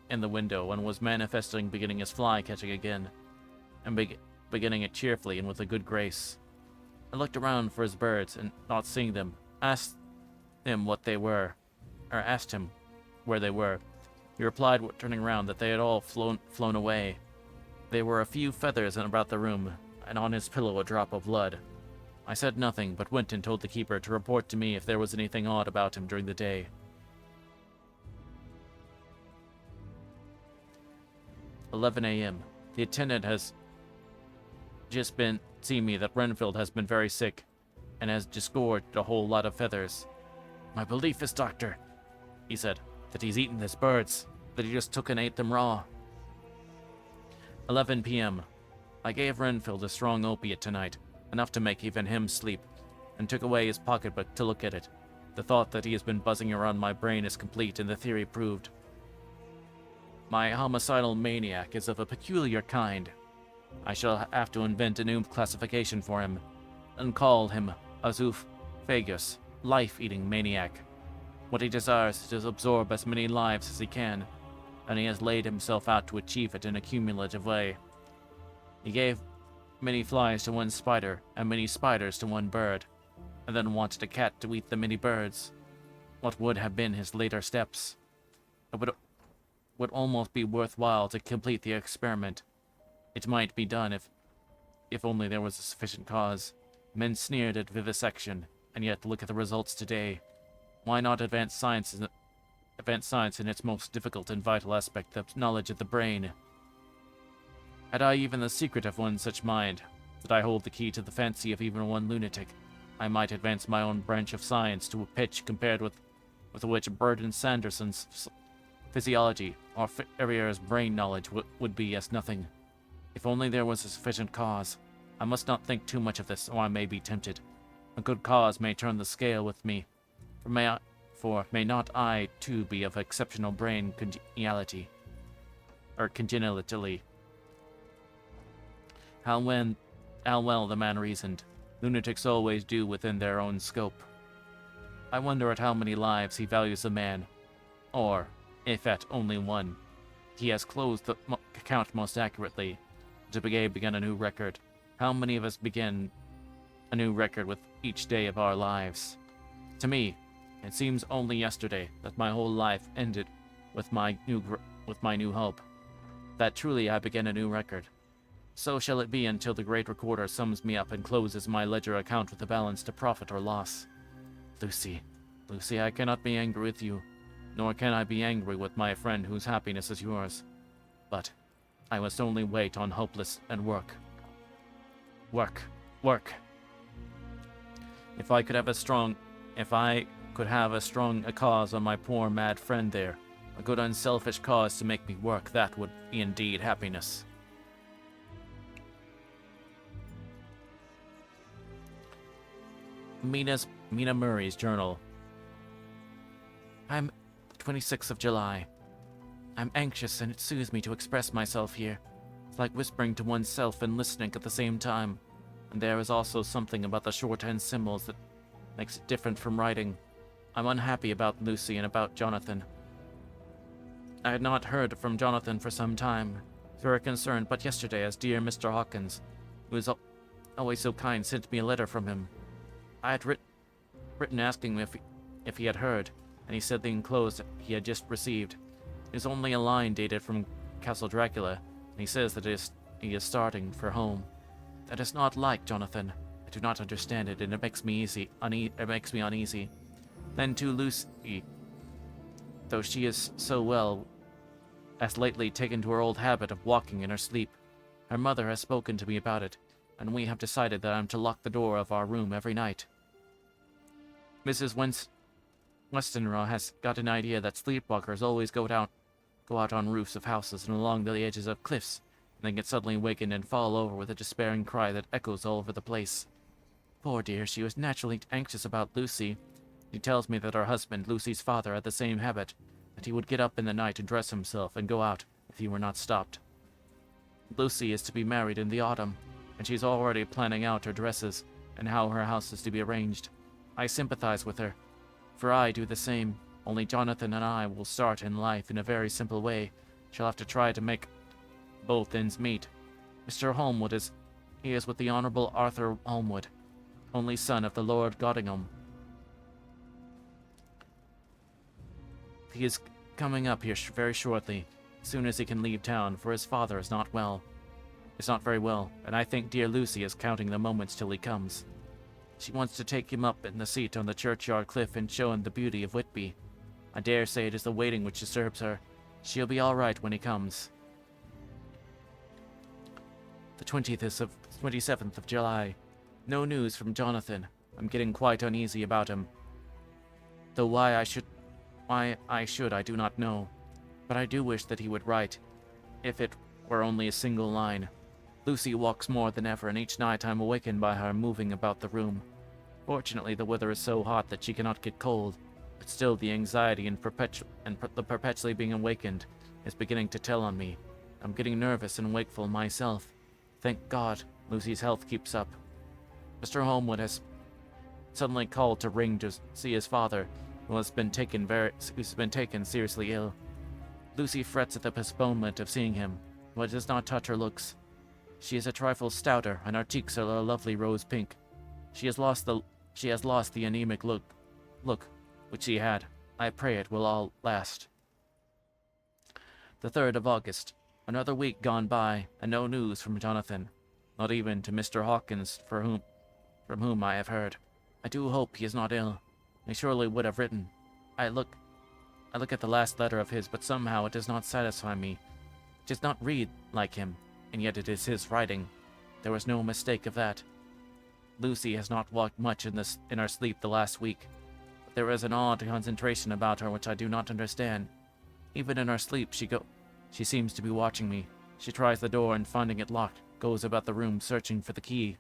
in the window, and was beginning his fly-catching again, and beginning it cheerfully and with a good grace. I looked around for his birds, and not seeing them, asked him where they were. He replied, turning round, that they had all flown away. There were a few feathers about the room, and on his pillow a drop of blood. I said nothing, but went and told the keeper to report to me if there was anything odd about him during the day. 11 a.m. The attendant has just been seen me that Renfield has been very sick, and has disgorged a whole lot of feathers. My belief is, doctor, he said, that he's eaten his birds, that he just took and ate them raw. 11 p.m. I gave Renfield a strong opiate tonight, enough to make even him sleep, and took away his pocketbook to look at it. The thought that he has been buzzing around my brain is complete, and the theory proved. My homicidal maniac is of a peculiar kind. I shall have to invent a new classification for him, and call him Azophagus, life-eating maniac. What he desires is to absorb as many lives as he can, and he has laid himself out to achieve it in a cumulative way. He gave many flies to one spider, and many spiders to one bird, and then wanted a cat to eat the many birds. What would have been his later steps? It would almost be worthwhile to complete the experiment. It might be done if only there was a sufficient cause. Men sneered at vivisection, and yet look at the results today. Why not advance science in its most difficult and vital aspect, the knowledge of the brain? Had I even the secret of one such mind, did I hold the key to the fancy of even one lunatic, I might advance my own branch of science to a pitch compared with which Burton Sanderson's physiology or Ferrier's brain knowledge would be as nothing. If only there was a sufficient cause. I must not think too much of this, or I may be tempted. A good cause may turn the scale with me, for may not I, too, be of exceptional brain congeniality? How well the man reasoned. Lunatics always do within their own scope. I wonder at how many lives he values a man, or, if at only one. He has closed the account most accurately. To begin a new record. How many of us begin a new record with each day of our lives? To me, it seems only yesterday that my whole life ended with my new hope. That truly I begin a new record. So shall it be until the great recorder sums me up and closes my ledger account with a balance to profit or loss. Lucy, I cannot be angry with you, nor can I be angry with my friend whose happiness is yours. But I must only wait on hopeless and work. Work. If I could have a strong cause on my poor mad friend there, a good unselfish cause to make me work, that would be indeed happiness. Mina Murray's journal. I'm 26th of July. I'm anxious, and it soothes me to express myself here. It's like whispering to oneself and listening at the same time. And there is also something about the shorthand symbols that makes it different from writing. I'm unhappy about Lucy and about Jonathan. I had not heard from Jonathan for some time. Very concerned, but yesterday, as dear Mr. Hawkins, who is always so kind, sent me a letter from him. I had written asking him if he had heard, and he said the enclosed he had just received. It is only a line dated from Castle Dracula, and he says that he is starting for home. That is not like Jonathan. I do not understand it, and it makes me uneasy. Then too Lucy, though she is so well, has lately taken to her old habit of walking in her sleep. Her mother has spoken to me about it, and we have decided that I am to lock the door of our room every night. Mrs. Westenra has got an idea that sleepwalkers always go out on roofs of houses and along the edges of cliffs, and then get suddenly wakened and fall over with a despairing cry that echoes all over the place. Poor dear, she was naturally anxious about Lucy. He tells me that her husband, Lucy's father, had the same habit, that he would get up in the night and dress himself and go out if he were not stopped. Lucy is to be married in the autumn, and she's already planning out her dresses and how her house is to be arranged. I sympathize with her, for I do the same, only Jonathan and I will start in life in a very simple way. Shall have to try to make both ends meet. Mr. Holmwood is with the Honorable Arthur Holmwood, only son of the Lord Godingham. He is coming up here very shortly, as soon as he can leave town, for his father is not well. is not very well, and I think dear Lucy is counting the moments till he comes. She wants to take him up in the seat on the churchyard cliff and show him the beauty of Whitby. I dare say it is the waiting which disturbs her. She'll be all right when he comes. The 27th of July. No news from Jonathan. I'm getting quite uneasy about him. Though why I should, I do not know. But I do wish that he would write, if it were only a single line. Lucy walks more than ever, and each night I'm awakened by her moving about the room. Fortunately, the weather is so hot that she cannot get cold, but still the anxiety and the perpetually being awakened is beginning to tell on me. I'm getting nervous and wakeful myself. Thank God, Lucy's health keeps up. Mr. Holmwood has suddenly called to ring to see his father, who's been taken seriously ill. Lucy frets at the postponement of seeing him, but it does not touch her looks. She is a trifle stouter, and her cheeks are a lovely rose pink. She has lost the anemic look which she had. I pray it will all last. The 3rd of August. Another week gone by, and no news from Jonathan, not even to Mr. Hawkins, from whom I have heard. I do hope he is not ill. He surely would have written. I look at the last letter of his, but somehow it does not satisfy me. It does not read like him, and yet it is his writing. There was no mistake of that. Lucy has not walked much in her sleep the last week, but there is an odd concentration about her which I do not understand. Even in her sleep she seems to be watching me. She tries the door and, finding it locked, goes about the room searching for the key.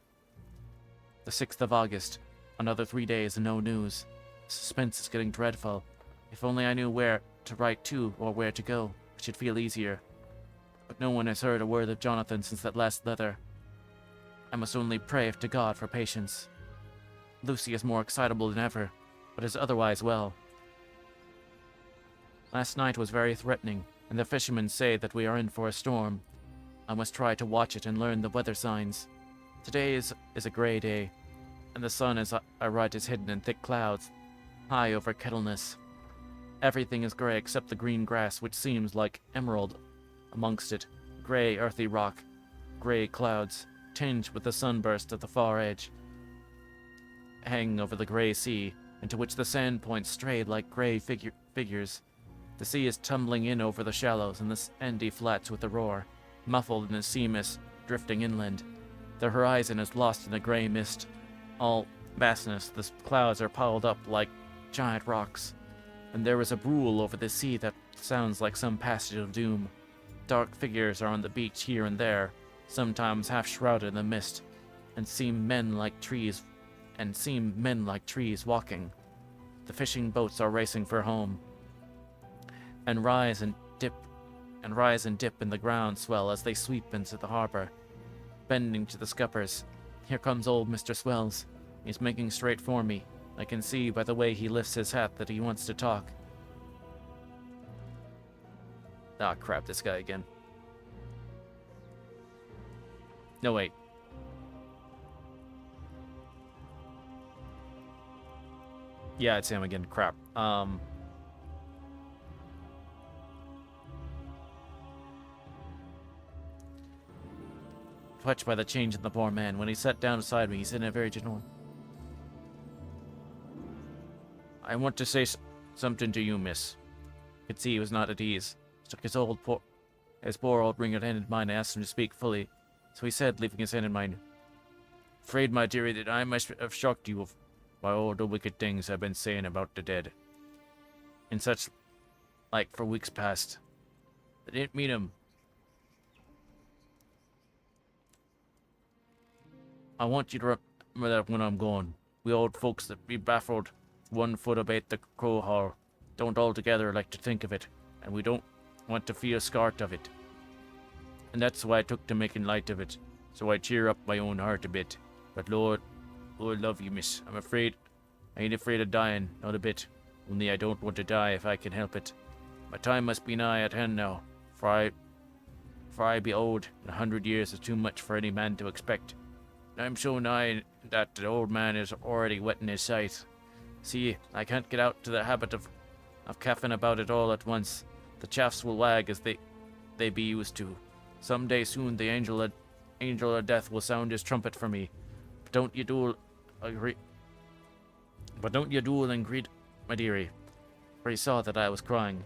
The 6th of August. Another 3 days and no news. The suspense is getting dreadful. If only I knew where to write to or where to go, I should feel easier. But no one has heard a word of Jonathan since that last letter. I must only pray to God for patience. Lucy is more excitable than ever, but is otherwise well. Last night was very threatening, and the fishermen say that we are in for a storm. I must try to watch it and learn the weather signs. Today is a grey day, and the sun, as I write, is hidden in thick clouds, high over Kettleness. Everything is grey except the green grass, which seems like emerald amongst it, grey earthy rock, grey clouds, tinged with the sunburst at the far edge, hang over the grey sea, into which the sand points strayed like grey figures. The sea is tumbling in over the shallows and the sandy flats with a roar, muffled in a sea mist drifting inland. The horizon is lost in a grey mist. All vastness, the clouds are piled up like giant rocks, and there is a brool over the sea that sounds like some passage of doom. Dark figures are on the beach here and there, sometimes half shrouded in the mist, and seem men like trees walking. The fishing boats are racing for home, and rise and dip in the ground swell as they sweep into the harbor. Bending to the scuppers, here comes old Mr. Swells. He's making straight for me. I can see by the way he lifts his hat that he wants to talk. Ah, crap, this guy again. No, wait. Yeah, it's him again. Crap. Touched by the change in the poor man. When he sat down beside me, he said in a very gentle, I want to say something to you, miss. I could see he was not at ease. Took his poor old ring-out hand in mine and asked him to speak fully. So he said, leaving his hand in mine, Afraid, my dearie, that I must have shocked you by all the wicked things I've been saying about the dead. And such like for weeks past. I didn't mean 'em. I want you to remember that when I'm gone. We old folks that be baffled 1 foot abate the crow hole don't altogether like to think of it, and we don't want to feel scarred of it. And that's why I took to making light of it, so I cheer up my own heart a bit. But Lord love you, miss, I ain't afraid of dying, not a bit, only I don't want to die if I can help it. My time must be nigh at hand now, for I be old, and 100 years is too much for any man to expect. And I'm so nigh that the old man is already whetting his scythe. See, I can't get out to the habit of caffing about it all at once. The chaffs will wag as they be used to. Some day soon the angel of death will sound his trumpet for me. But don't you duel and greet, my dearie, for he saw that I was crying.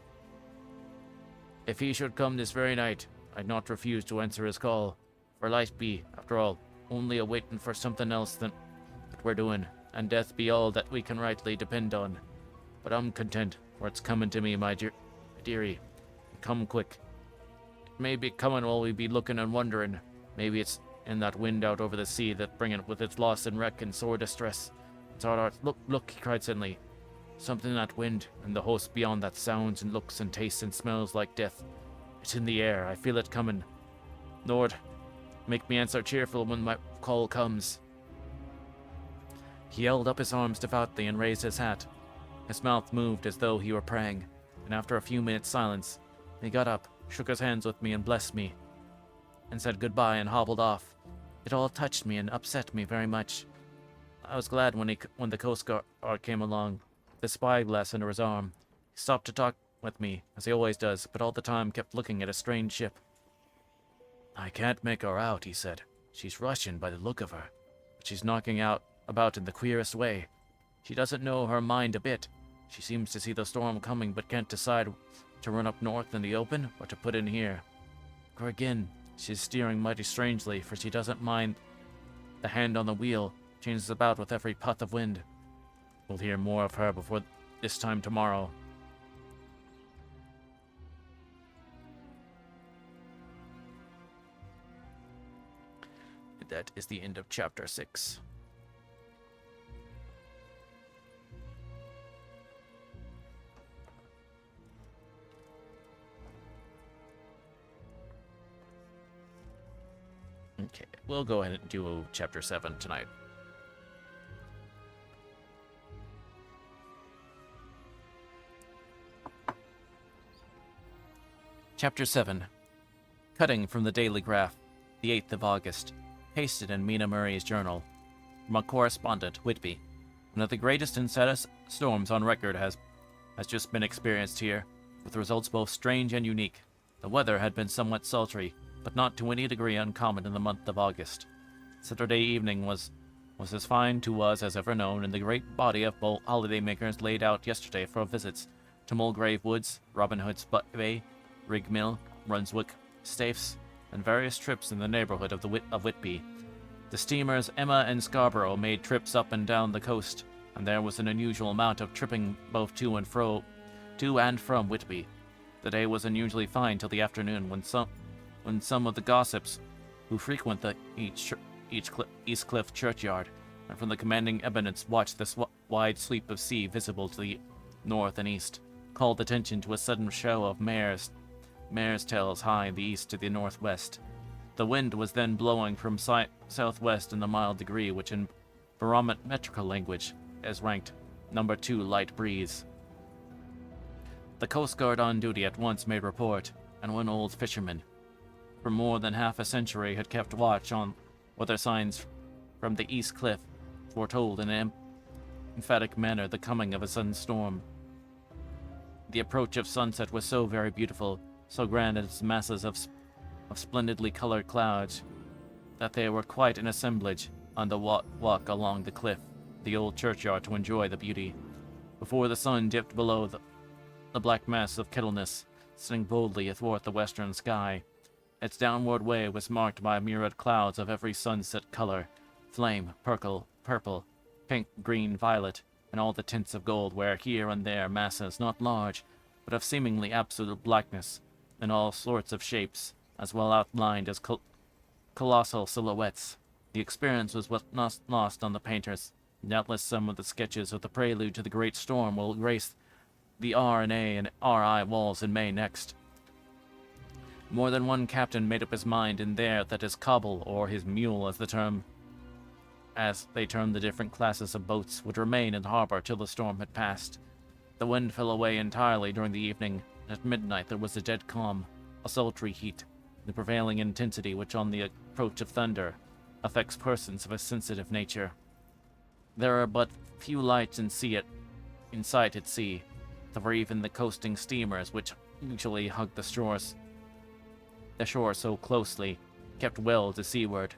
If he should come this very night, I'd not refuse to answer his call, for life be, after all, only a waiting for something else than what we're doing, and death be all that we can rightly depend on. But I'm content, for it's coming to me, my dearie. Come quick. It may be coming while we be looking and wondering. Maybe it's in that wind out over the sea that bringing with its loss and wreck and sore distress. It's all right. Look, he cried suddenly. Something in that wind, and the host beyond that sounds and looks and tastes and smells like death. It's in the air. I feel it coming. Lord, make me answer cheerful when my call comes. He held up his arms devoutly and raised his hat. His mouth moved as though he were praying, and after a few minutes' silence, he got up, shook his hands with me and blessed me, and said goodbye and hobbled off. It all touched me and upset me very much. I was glad when the Coast Guard came along, the spyglass under his arm. He stopped to talk with me, as he always does, but all the time kept looking at a strange ship. I can't make her out, he said. She's Russian by the look of her, but she's knocking about in the queerest way. She doesn't know her mind a bit. She seems to see the storm coming, but can't decide to run up north in the open or to put in here. Or again, she's steering mighty strangely, for she doesn't mind the hand on the wheel changes about with every puff of wind. We'll hear more of her before this time tomorrow. That is the end of chapter 6. Okay, we'll go ahead and do chapter 7 tonight. Chapter 7. Cutting from the Daily Graph, the 8th of August. Pasted in Mina Murray's journal. From a correspondent, Whitby. One of the greatest and saddest storms on record has just been experienced here, with results both strange and unique. The weather had been somewhat sultry, but not to any degree uncommon in the month of August. Saturday evening was as fine to us as ever known, and the great body of holiday-makers laid out yesterday for visits to Mulgrave Woods, Robin Hood's Bay, Rig Mill, Brunswick, Staithes, and various trips in the neighborhood of Whitby. The steamers Emma and Scarborough made trips up and down the coast, and there was an unusual amount of tripping both to and from Whitby. The day was unusually fine till the afternoon, when some of the gossips who frequent the East Cliff churchyard, and from the commanding eminence watched this wide sweep of sea visible to the north and east, called attention to a sudden show of mares' tails high in the east to the northwest. The wind was then blowing from southwest in the mild degree which in barometrical language is ranked number 2 light breeze. The Coast Guard on duty at once made report, and one old fisherman, for more than half a century, had kept watch on weather signs from the East Cliff, foretold in an emphatic manner the coming of a sudden storm. The approach of sunset was so very beautiful, so grand in its masses of splendidly colored clouds, that they were quite an assemblage on the walk along the cliff, the old churchyard, to enjoy the beauty. Before the sun dipped below the black mass of Kettleness, sitting boldly athwart the western sky, its downward way was marked by myriad clouds of every sunset color, flame, purple, pink, green, violet, and all the tints of gold, where here and there masses, not large, but of seemingly absolute blackness, in all sorts of shapes, as well outlined as colossal silhouettes. The experience was not lost on the painters. Doubtless some of the sketches of the prelude to the great storm will grace the R&A and RI walls in May next. More than one captain made up his mind in there that his cobble, or his mule as they termed the different classes of boats, would remain in the harbor till the storm had passed. The wind fell away entirely during the evening, and at midnight there was a dead calm, a sultry heat, the prevailing intensity which on the approach of thunder affects persons of a sensitive nature. There are but few lights in sight at sea, for even the coasting steamers, which usually hug the shore so closely, kept well to seaward,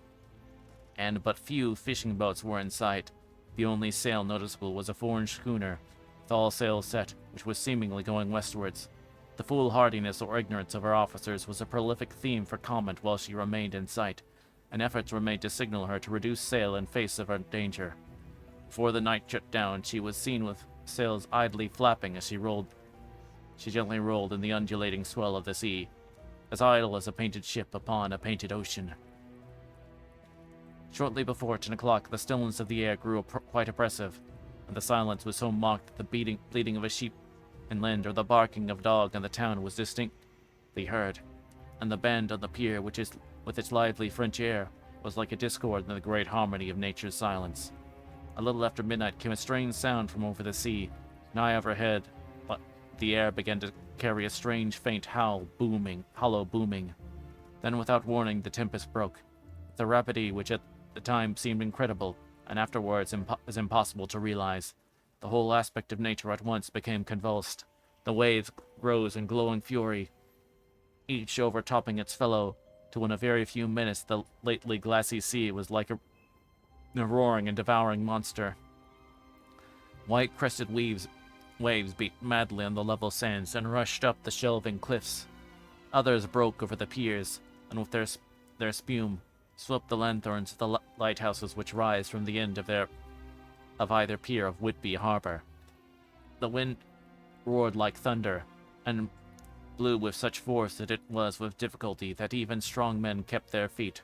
and but few fishing boats were in sight. The only sail noticeable was a foreign schooner, with all sails set, which was seemingly going westwards. The foolhardiness or ignorance of her officers was a prolific theme for comment while she remained in sight, and efforts were made to signal her to reduce sail in face of her danger. Before the night shut down, she was seen with sails idly flapping as she gently rolled in the undulating swell of the sea, as idle as a painted ship upon a painted ocean. Shortly before 10 o'clock, the stillness of the air grew quite oppressive, and the silence was so mocked that the bleating of a sheep inland or the barking of a dog in the town was distinctly heard, and the band on the pier, with its lively French air, was like a discord in the great harmony of nature's silence. A little after midnight came a strange sound from over the sea. Nigh overhead, but the air began to carry a strange, faint hollow booming. Then, without warning, the tempest broke, with a rapidity which at the time seemed incredible, and afterwards is impossible to realize. The whole aspect of nature at once became convulsed. The waves rose in glowing fury, each overtopping its fellow, till in a very few minutes the lately glassy sea was like a roaring and devouring monster. White-crested waves beat madly on the level sands and rushed up the shelving cliffs. Others broke over the piers, and with their spume swept the lanthorns of the lighthouses which rise from the end of either pier of Whitby Harbor. The wind roared like thunder, and blew with such force that it was with difficulty that even strong men kept their feet,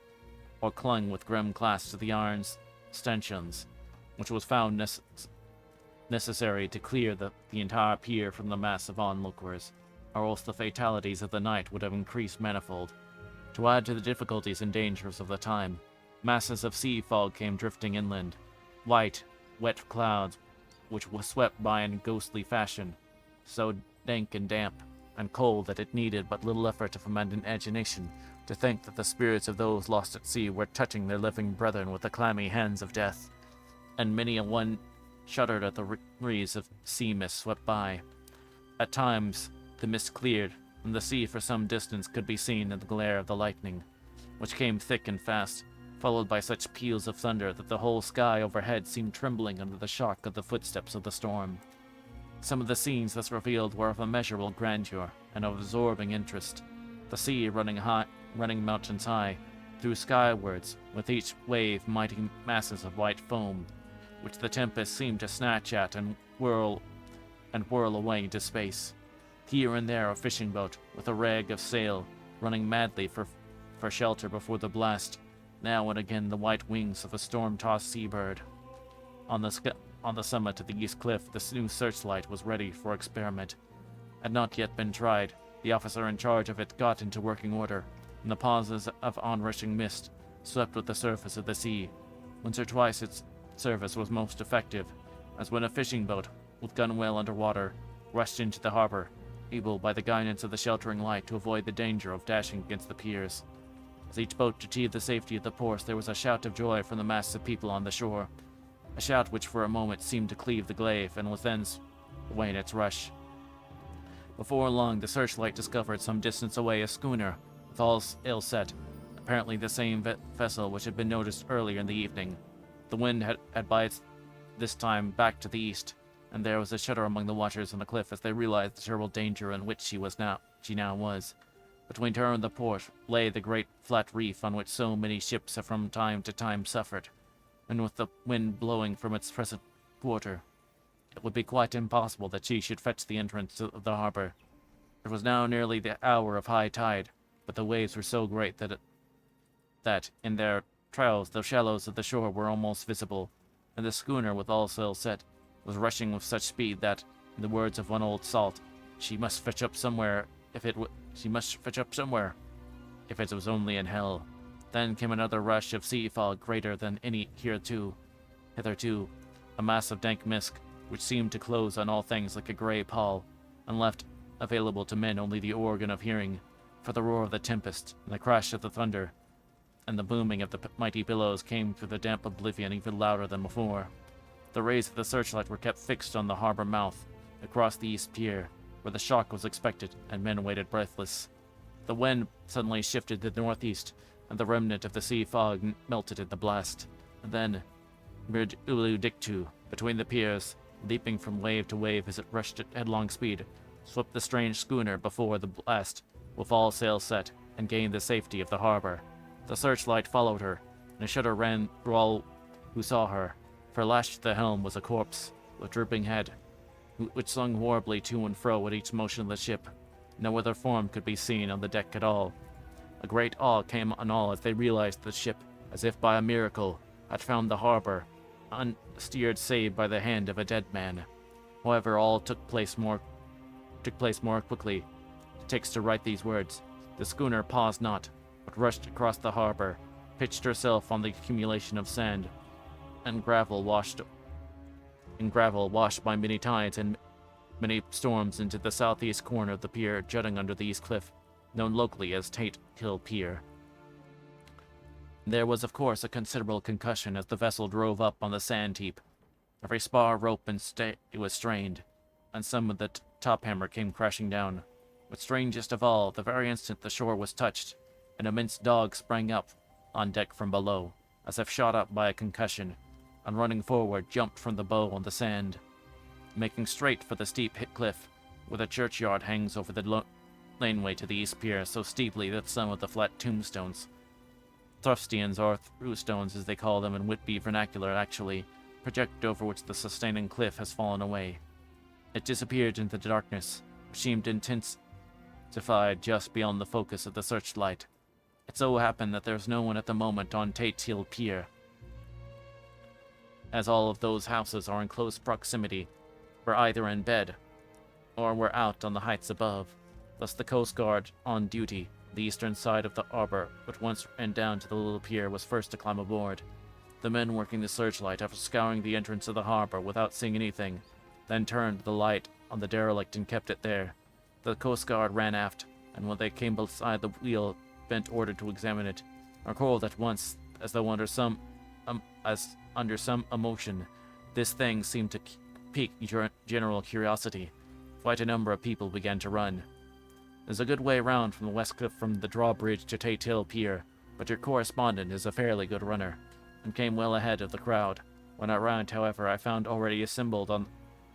or clung with grim clasp to the iron stanchions, which was found necessary to clear the entire pier from the mass of onlookers, or else the fatalities of the night would have increased manifold. To add to the difficulties and dangers of the time, masses of sea fog came drifting inland, white, wet clouds, which was swept by in ghostly fashion, so dank and damp and cold that it needed but little effort to foment an imagination to think that the spirits of those lost at sea were touching their living brethren with the clammy hands of death, and many a one shuddered at the wreaths of sea mist swept by. At times the mist cleared, and the sea for some distance could be seen in the glare of the lightning, which came thick and fast, followed by such peals of thunder that the whole sky overhead seemed trembling under the shock of the footsteps of the storm. Some of the scenes thus revealed were of immeasurable grandeur and of absorbing interest. The sea running mountains high, threw skywards, with each wave mighty masses of white foam, which the tempest seemed to snatch at and whirl away into space. Here and there a fishing boat, with a rag of sail, running madly for shelter before the blast. Now and again the white wings of a storm-tossed seabird. On the summit of the east cliff, the new searchlight was ready for experiment. Had not yet been tried. The officer in charge of it got into working order, and the pauses of onrushing mist swept with the surface of the sea. Once or twice its service was most effective, as when a fishing boat, with gunwale under water, rushed into the harbor, able by the guidance of the sheltering light to avoid the danger of dashing against the piers. As each boat achieved the safety of the ports, there was a shout of joy from the mass of people on the shore, a shout which for a moment seemed to cleave the glaive and was then away in its rush. Before long, the searchlight discovered some distance away a schooner, with all sail set, apparently the same vessel which had been noticed earlier in the evening. The wind had by this time back to the east, and there was a shudder among the watchers on the cliff as they realized the terrible danger in which she now was. Between her and the port lay the great flat reef on which so many ships have from time to time suffered, and with the wind blowing from its present quarter, it would be quite impossible that she should fetch the entrance of the harbor. It was now nearly the hour of high tide, but the waves were so great that in their trails the shallows of the shore were almost visible, and the schooner, with all sail set, was rushing with such speed that, in the words of one old salt, she must fetch up somewhere if it was only in hell. Then came another rush of sea fog greater than any hitherto, a mass of dank mist which seemed to close on all things like a grey pall, and left available to men only the organ of hearing, for the roar of the tempest, and the crash of the thunder, and the booming of the mighty billows came through the damp oblivion even louder than before. The rays of the searchlight were kept fixed on the harbor mouth, across the east pier, where the shock was expected, and men waited breathless. The wind suddenly shifted to the northeast, and the remnant of the sea fog melted in the blast. And then, Mird Ulu Dictu, between the piers, leaping from wave to wave as it rushed at headlong speed, swept the strange schooner before the blast, with all sails set, and gained the safety of the harbor. The searchlight followed her, and a shudder ran through all who saw her, for lashed to the helm was a corpse, with drooping head, which swung horribly to and fro at each motion of the ship. No other form could be seen on the deck at all. A great awe came on all as they realized the ship, as if by a miracle, had found the harbor, unsteered save by the hand of a dead man. However, all took place more quickly. It takes to write these words. The schooner paused not, but rushed across the harbor, pitched herself on the accumulation of sand and gravel washed by many tides and many storms into the southeast corner of the pier jutting under the east cliff, known locally as Tate Hill Pier. There was, of course, a considerable concussion as the vessel drove up on the sand heap. Every spar, rope, and stay was strained, and some of the top hammer came crashing down. But strangest of all, the very instant the shore was touched, an immense dog sprang up on deck from below, as if shot up by a concussion, and running forward, jumped from the bow on the sand, making straight for the steep cliff, where the churchyard hangs over the laneway to the east pier so steeply that some of the flat tombstones, thrustians or through stones as they call them in Whitby vernacular, actually project over which the sustaining cliff has fallen away. It disappeared into the darkness, which seemed intensified just beyond the focus of the searchlight. It so happened that there was no one at the moment on Tate Hill Pier, as all of those houses are in close proximity, were either in bed or were out on the heights above. Thus the Coast Guard on duty, the eastern side of the harbor, which once ran down to the little pier, was first to climb aboard. The men working the searchlight, after scouring the entrance of the harbor without seeing anything, then turned the light on the derelict and kept it there. The Coast Guard ran aft, and when they came beside the wheel, bent order to examine it, or called at once, as though under some emotion. This thing seemed to pique general curiosity. Quite a number of people began to run. There's a good way round from the west cliff from the drawbridge to Tate Hill Pier, but your correspondent is a fairly good runner, and came well ahead of the crowd. When I arrived, however, I found already assembled on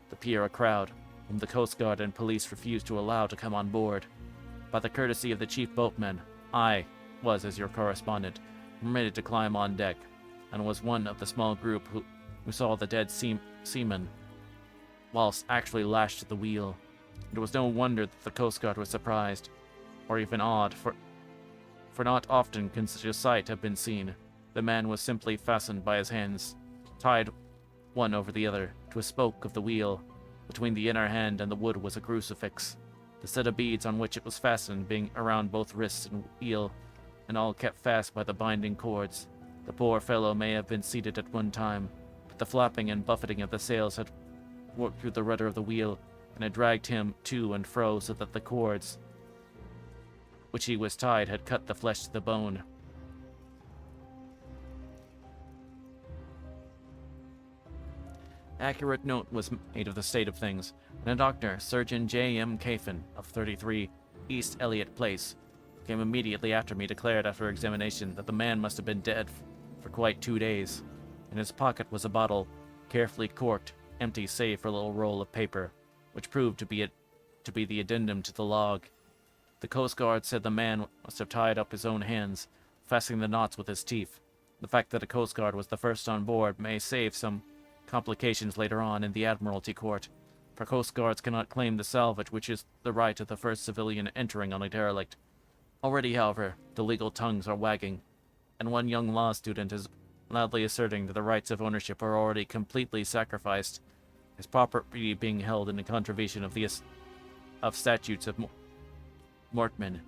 the pier a crowd, whom the Coast Guard and police refused to allow to come on board. By the courtesy of the chief boatman, I was, as your correspondent, permitted to climb on deck, and was one of the small group who saw the dead seaman, whilst actually lashed to the wheel. It was no wonder that the Coast Guard was surprised, or even awed, for not often can such a sight have been seen. The man was simply fastened by his hands, tied one over the other, to a spoke of the wheel. Between the inner hand and the wood was a crucifix, the set of beads on which it was fastened being around both wrists and wheel, and all kept fast by the binding cords. The poor fellow may have been seated at one time, but the flapping and buffeting of the sails had worked through the rudder of the wheel, and had dragged him to and fro so that the cords which he was tied had cut the flesh to the bone. Accurate note was made of the state of things, and a doctor, Surgeon J.M. Caffin, of 33 East Elliott Place, came immediately after me, declared after examination that the man must have been dead for quite 2 days. In his pocket was a bottle, carefully corked, empty save for a little roll of paper, which proved to be the addendum to the log. The Coast Guard said the man must have tied up his own hands, fastening the knots with his teeth. The fact that a Coast Guard was the first on board may save some complications later on in the Admiralty Court, for Coast Guards cannot claim the salvage, which is the right of the first civilian entering on a derelict. Already, however, the legal tongues are wagging, and one young law student is loudly asserting that the rights of ownership are already completely sacrificed, his property being held in contravention of statutes of Mortman,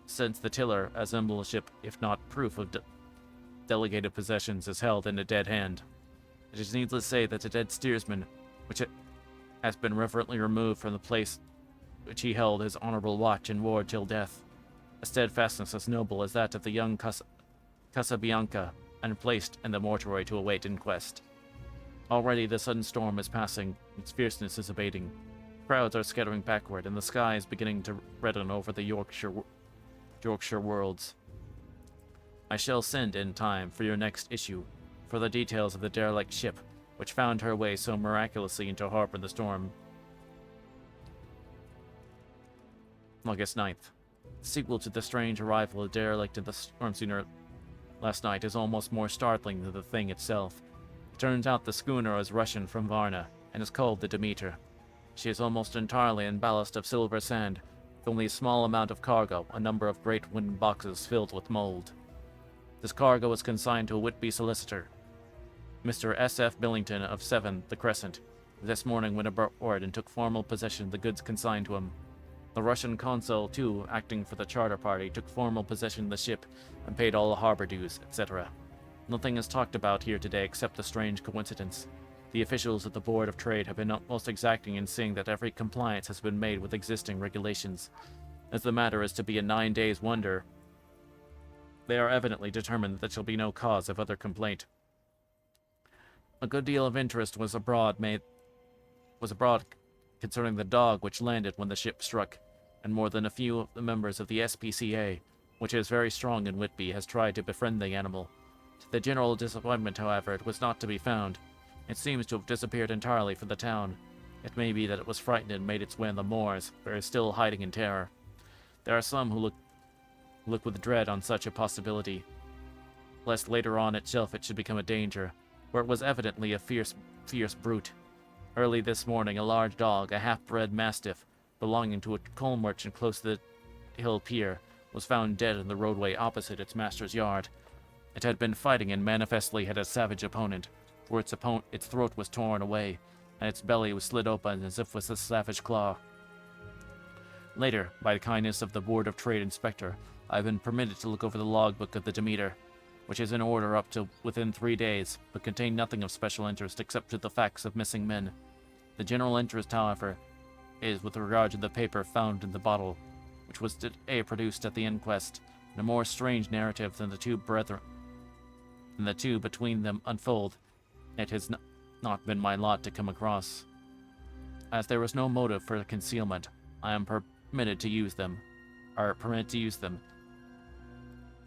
since the tiller, as emblemship, if not proof of delegated possessions, is held in a dead hand. It is needless to say that the dead steersman, which has been reverently removed from the place which he held his honorable watch and ward till death, a steadfastness as noble as that of the young Casabianca, and placed in the mortuary to await inquest. Already the sudden storm is passing, its fierceness is abating. Crowds are scattering backward, and the sky is beginning to redden over the Yorkshire worlds. I shall send in time for your next issue for the details of the derelict ship which found her way so miraculously into harbor in the storm. August 9th. The sequel to the strange arrival of derelict in the storm schooner last night is almost more startling than the thing itself. It turns out the schooner is Russian from Varna and is called the Demeter. She is almost entirely in ballast of silver sand, with only a small amount of cargo, a number of great wooden boxes filled with mold. This cargo was consigned to a Whitby solicitor, Mr. S.F. Billington of 7 The Crescent. This morning went aboard and took formal possession of the goods consigned to him. The Russian consul, too, acting for the charter party, took formal possession of the ship and paid all the harbor dues, etc. Nothing is talked about here today except the strange coincidence. The officials at the Board of Trade have been most exacting in seeing that every compliance has been made with existing regulations. As the matter is to be a 9 days wonder, they are evidently determined that there shall be no cause of other complaint. A good deal of interest was abroad concerning the dog which landed when the ship struck, and more than a few of the members of the SPCA, which is very strong in Whitby, has tried to befriend the animal. To the general disappointment, however, it was not to be found. It seems to have disappeared entirely from the town. It may be that it was frightened and made its way on the moors, where it is still hiding in terror. There are some who look with dread on such a possibility, lest later on itself it should become a danger, for it was evidently a fierce brute. Early this morning, a large dog, a half-bred mastiff, belonging to a coal merchant close to the hill pier, was found dead in the roadway opposite its master's yard. It had been fighting and manifestly had a savage opponent, for its throat was torn away, and its belly was slit open as if with a savage claw. Later, by the kindness of the Board of Trade Inspector, I have been permitted to look over the logbook of the Demeter, which is in order up to within 3 days, but contained nothing of special interest except to the facts of missing men. The general interest, however, is with regard to the paper found in the bottle, which was today produced at the inquest, and a more strange narrative than the two between them unfold. It has not been my lot to come across. As there was no motive for concealment, I am permitted to use them.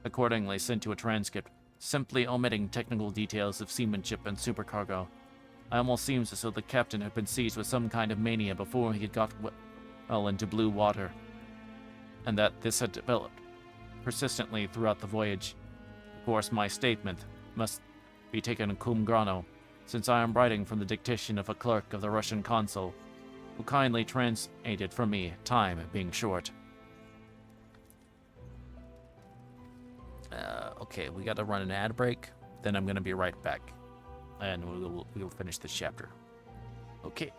Accordingly sent to a transcript, simply omitting technical details of seamanship and supercargo. It almost seems as though the captain had been seized with some kind of mania before he had got well into blue water, and that this had developed persistently throughout the voyage. Of course, my statement must be taken cum grano, since I am writing from the dictation of a clerk of the Russian consul, who kindly translated for me, time being short. Okay, we gotta run an ad break, then I'm gonna be right back, and we'll finish this chapter. Okay.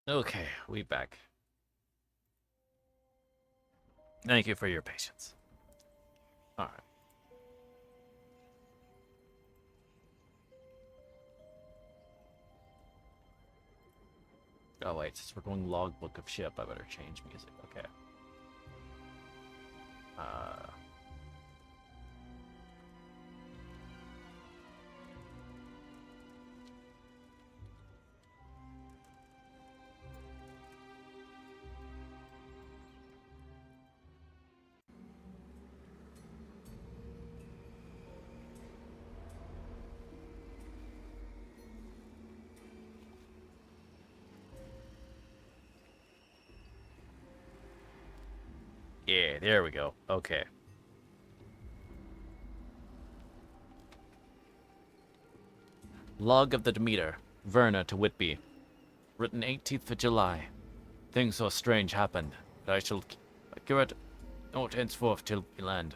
Okay, we back. Thank you for your patience. Alright. Oh wait, since we're going logbook of ship, I better change music. Okay. Uh... Yeah, there we go. Okay. Log of the Demeter, Verna to Whitby. Written 18th of July. Things so strange happened that I shall accurate note henceforth till we land.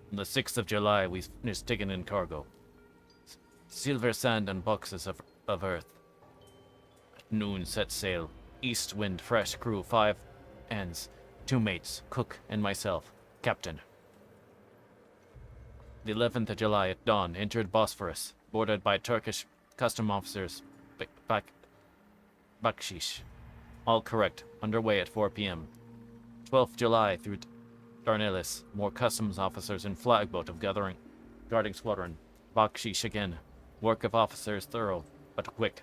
On the 6th of July, we finished digging in cargo. Silver sand and boxes of earth. At noon, set sail. East wind, fresh crew, 5 ends. 2 mates, cook and myself, captain. The 11th of July at dawn, entered Bosphorus, boarded by Turkish custom officers, Bakshish. All correct, underway at 4 p.m. 12th July through Darnellis, more customs officers in flagboat of guarding squadron. Bakshish again. Work of officers thorough, but quick.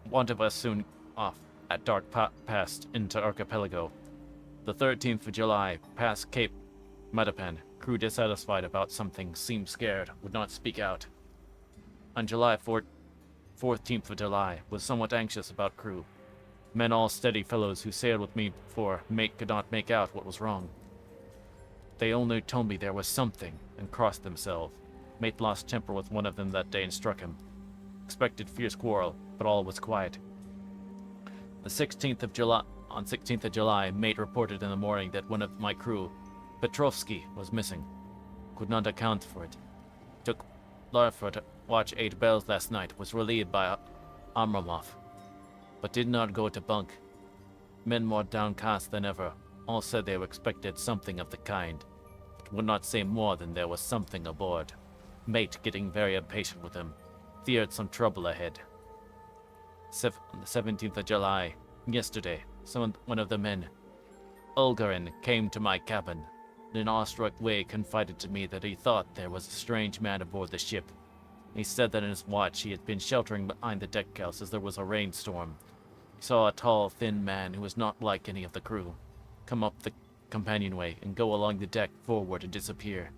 Want of us soon off, at dark past into archipelago. The 13th of July, past Cape Matapan. Crew dissatisfied about something, seemed scared, would not speak out. On July 14th of July, was somewhat anxious about crew. Men all steady fellows who sailed with me before, mate could not make out what was wrong. They only told me there was something, and crossed themselves. Mate lost temper with one of them that day and struck him. Expected fierce quarrel, but all was quiet. On 16th of July, mate reported in the morning that one of my crew, Petrovsky, was missing. Could not account for it. Took Larfa to watch 8 bells last night, was relieved by Amramov, but did not go to bunk. Men more downcast than ever. All said they expected something of the kind, but would not say more than there was something aboard. Mate getting very impatient with him. Feared some trouble ahead. On the 17th of July, yesterday, one of the men, Ulgarin, came to my cabin. In an awestruck way confided to me that he thought there was a strange man aboard the ship. He said that in his watch he had been sheltering behind the deckhouse as there was a rainstorm. He saw a tall, thin man who was not like any of the crew come up the companionway and go along the deck forward and disappear.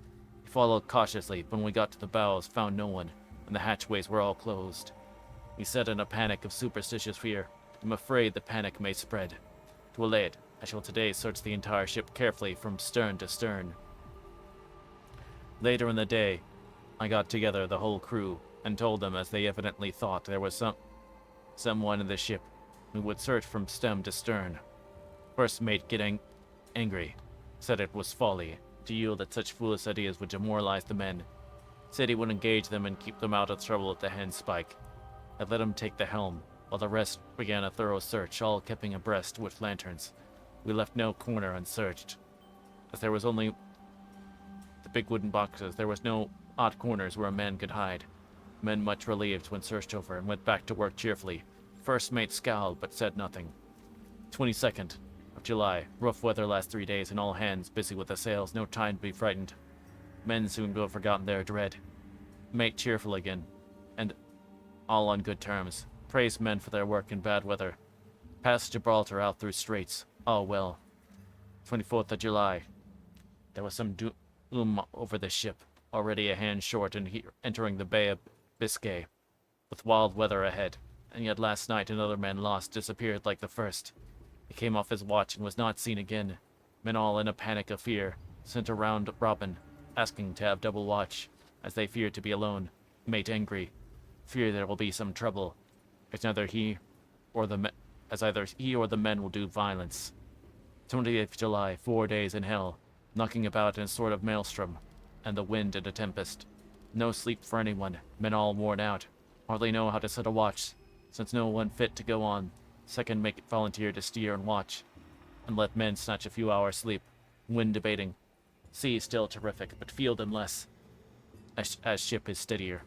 He followed cautiously, but when we got to the bows, found no one, and the hatchways were all closed. He said in a panic of superstitious fear, "I'm afraid the panic may spread. To allay it, I shall today search the entire ship carefully from stern to stern." Later in the day, I got together the whole crew and told them, as they evidently thought there was someone in the ship, we would search from stem to stern. First mate getting angry, said it was folly to yield that such foolish ideas would demoralize the men. Said he would engage them and keep them out of trouble at the handspike. I let him take the helm, while the rest began a thorough search, all keeping abreast with lanterns. We left no corner unsearched. As there was only the big wooden boxes, there was no odd corners where a man could hide. Men much relieved when searched over and went back to work cheerfully. First mate scowled but said nothing. 22nd of July, rough weather last 3 days and all hands busy with the sails, no time to be frightened. Men soon to have forgotten their dread. Mate cheerful again, and all on good terms. Praised men for their work in bad weather. Past Gibraltar out through straits, all well. 24th of July, there was some doom over the ship, already a hand short and entering the Bay of Biscay, with wild weather ahead, and yet last night another man disappeared like the first. He came off his watch and was not seen again. Men all in a panic of fear, sent around Robin, asking to have double watch, as they feared to be alone. Mate angry, fear there will be some trouble, as either he or the men will do violence. 20th July, 4 days in hell, knocking about in a sort of maelstrom, and the wind and a tempest. No sleep for anyone, men all worn out, hardly know how to set a watch, since no one fit to go on. Second mate volunteered to steer and watch, and let men snatch a few hours' sleep. Wind abating. Sea still terrific, but feel them less, as ship is steadier.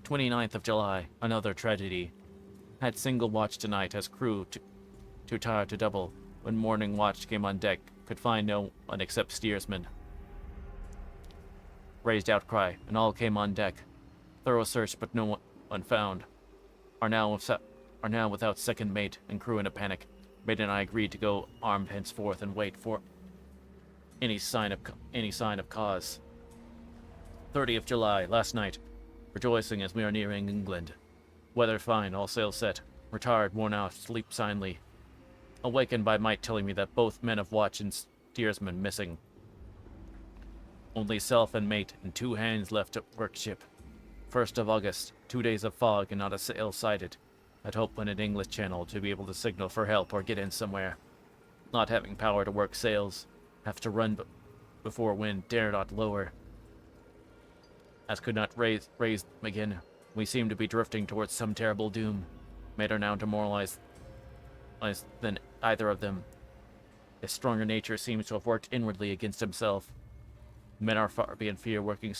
29th of July, another tragedy. Had single watch tonight as crew too tired to double. When morning watch came on deck, could find no one except steersman. Raised outcry, and all came on deck. Thorough search, but no one found. Are now without second mate and crew in a panic. Mate and I agreed to go armed henceforth and wait for any sign of cause. 30th July, last night. Rejoicing as we are nearing England. Weather fine, all sails set. Retired, worn out, sleep soundly. Awakened by Mike telling me that both men of watch and steersman missing. Only self and mate and 2 hands left at work ship. 1st of August, 2 days of fog and not a sail sighted. I'd hoped when in English Channel to be able to signal for help or get in somewhere. Not having power to work sails. Have to run before wind, dare not lower. As could not raise them again. We seem to be drifting towards some terrible doom. Made are now demoralized than either of them. His stronger nature seems to have worked inwardly against himself. Men are far beyond fear, working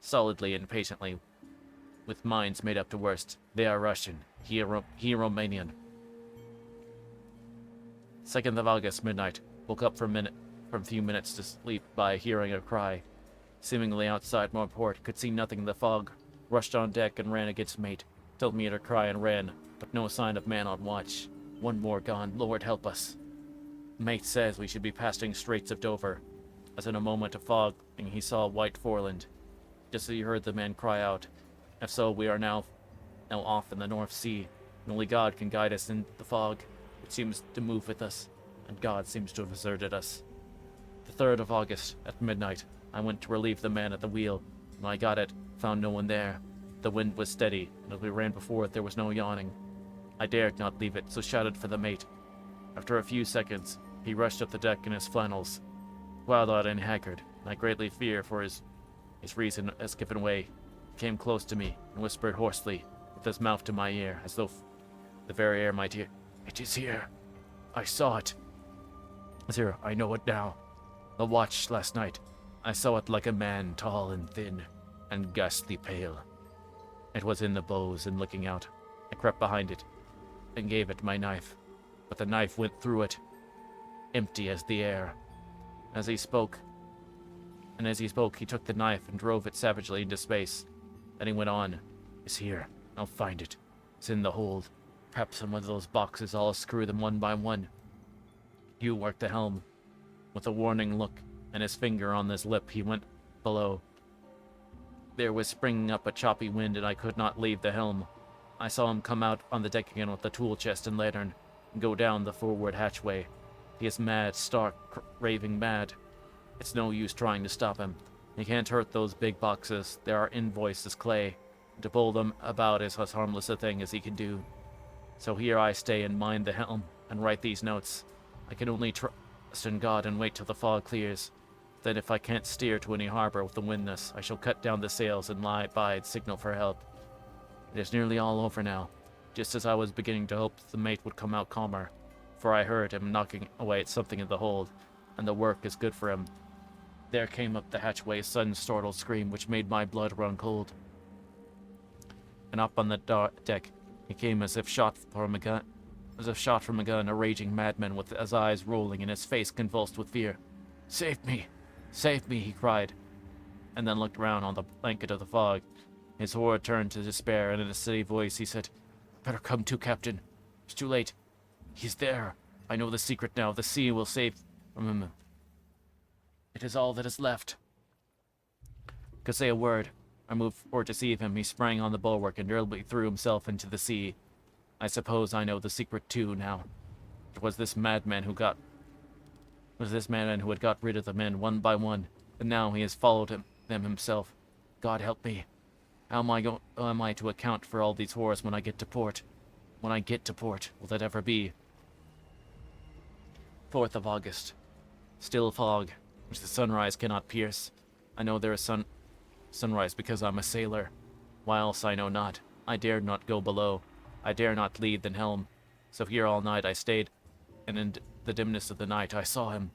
solidly and patiently, with minds made up to worst. They are Russian, he Romanian. 2nd of August, midnight. Woke up from a few minutes to sleep by hearing a cry. Seemingly outside my port, could see nothing in the fog. Rushed on deck and ran against mate. Told me to cry and ran, but no sign of man on watch. One more gone, Lord help us. Mate says we should be passing Straits of Dover. As in a moment of fog, he saw white foreland. Just as he heard the man cry out. If so, we are now off in the North Sea, and only God can guide us in the fog, which seems to move with us, and God seems to have deserted us. The 3rd of August, at midnight, I went to relieve the man at the wheel. When I got it, found no one there. The wind was steady, and as we ran before it, there was no yawning. I dared not leave it, so shouted for the mate. After a few seconds, he rushed up the deck in his flannels, wild-eyed and haggard, and I greatly fear for his reason has given way. He came close to me and whispered hoarsely, with his mouth to my ear, as though the very air might hear. It is here. I saw it. It's here. I know it now. The watch last night. I saw it like a man, tall and thin, and ghastly pale. It was in the bows and looking out. I crept behind it, and gave it my knife, but the knife went through it, empty as the air. As he spoke, he took the knife and drove it savagely into space. Then he went on. It's here. I'll find it. It's in the hold. Perhaps in one of those boxes. I'll screw them one by one. Hugh worked the helm. With a warning look and his finger on his lip, he went below. There was springing up a choppy wind, and I could not leave the helm. I saw him come out on the deck again with the tool chest and lantern, and go down the forward hatchway. He is mad, stark, raving mad. It's no use trying to stop him. He can't hurt those big boxes. They are invoiced as clay. And to pull them about is as harmless a thing as he can do. So here I stay and mind the helm, and write these notes. I can only trust in God and wait till the fog clears. Then if I can't steer to any harbor with the windness, I shall cut down the sails and lie by and signal for help. It is nearly all over now, just as I was beginning to hope the mate would come out calmer, for I heard him knocking away at something in the hold, and the work is good for him. There came up the hatchway a sudden startled scream which made my blood run cold. And up on the deck, he came as if shot from a gun, a raging madman with his eyes rolling and his face convulsed with fear. Save me! Save me! He cried, and then looked round on the blanket of the fog. His horror turned to despair, and in a steady voice he said, Better come to, Captain. It's too late. He's there. I know the secret now. The sea will save from him. It is all that is left. Could say a word. I moved forward to seize him. He sprang on the bulwark and nearly threw himself into the sea. I suppose I know the secret too now. It was this madman who had got rid of the men one by one, and now he has followed them himself. God help me. How am I to account for all these horrors when I get to port? When I get to port, will that ever be? 4th of August. Still fog, which the sunrise cannot pierce. I know there is sunrise because I'm a sailor. Why else I know not. I dared not go below. I dare not leave the helm. So here all night I stayed, and in the dimness of the night I saw him.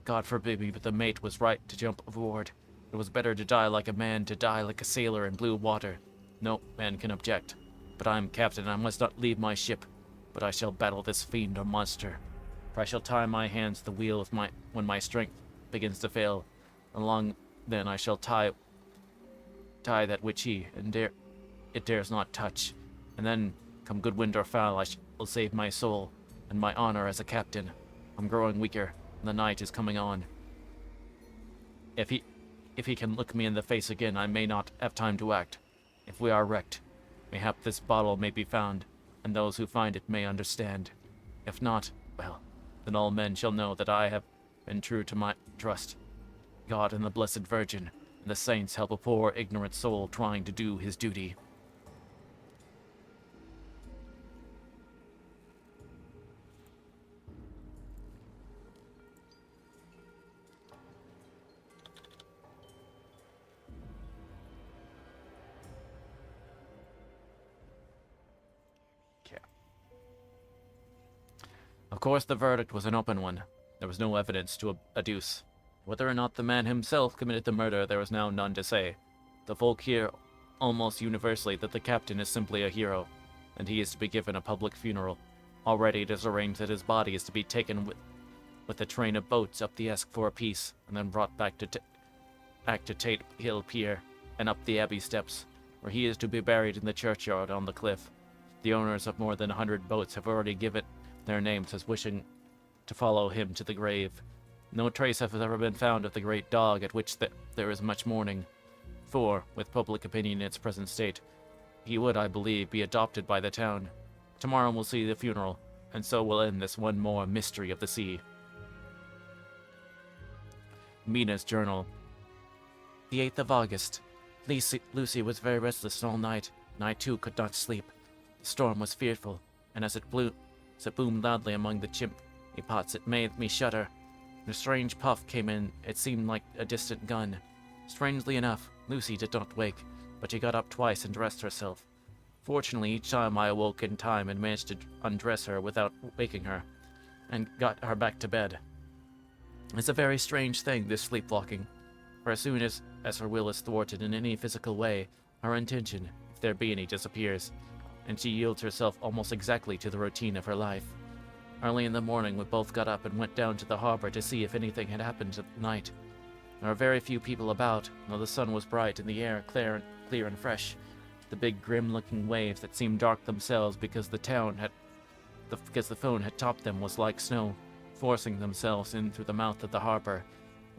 God forbid me, but the mate was right to jump aboard. It was better to die like a man, to die like a sailor in blue water. No man can object. But I am captain, and I must not leave my ship. But I shall battle this fiend or monster. For I shall tie my hands to the wheel when my strength begins to fail. Along then I shall tie that which it dares not touch. And then, come good wind or foul, I shall save my soul and my honor as a captain. I'm growing weaker, and the night is coming on. If he can look me in the face again, I may not have time to act. If we are wrecked, mayhap this bottle may be found, and those who find it may understand. If not, well, then all men shall know that I have been true to my trust. God and the Blessed Virgin and the saints help a poor, ignorant soul trying to do his duty. Of course, the verdict was an open one. There was no evidence to adduce. Whether or not the man himself committed the murder, there was now none to say. The folk hear almost universally that the captain is simply a hero, and he is to be given a public funeral. Already it is arranged that his body is to be taken with a train of boats up the Esk for a piece, and then brought back to Tate Hill Pier, and up the Abbey steps, where he is to be buried in the churchyard on the cliff. The owners of more than 100 boats have already given their names as wishing to follow him to the grave. No trace has ever been found of the great dog, at which there is much mourning, for, with public opinion in its present state, he would, I believe, be adopted by the town. Tomorrow we'll see the funeral, and so will end this one more mystery of the sea. Mina's journal. The 8th of August. Lucy was very restless all night, and I too could not sleep. The storm was fearful, and as it boomed loudly among the chimney pots, it made me shudder. A strange puff came in. It seemed like a distant gun. Strangely enough, Lucy did not wake, but she got up twice and dressed herself. Fortunately, each time I awoke in time and managed to undress her without waking her, and got her back to bed. It's a very strange thing, this sleepwalking, for as soon as her will is thwarted in any physical way, her intention, if there be any, disappears, and she yields herself almost exactly to the routine of her life. Early in the morning, we both got up and went down to the harbor to see if anything had happened at night. There were very few people about, though the sun was bright and the air clear and fresh. The big, grim-looking waves that seemed dark themselves because the foam had topped them was like snow, forcing themselves in through the mouth of the harbor,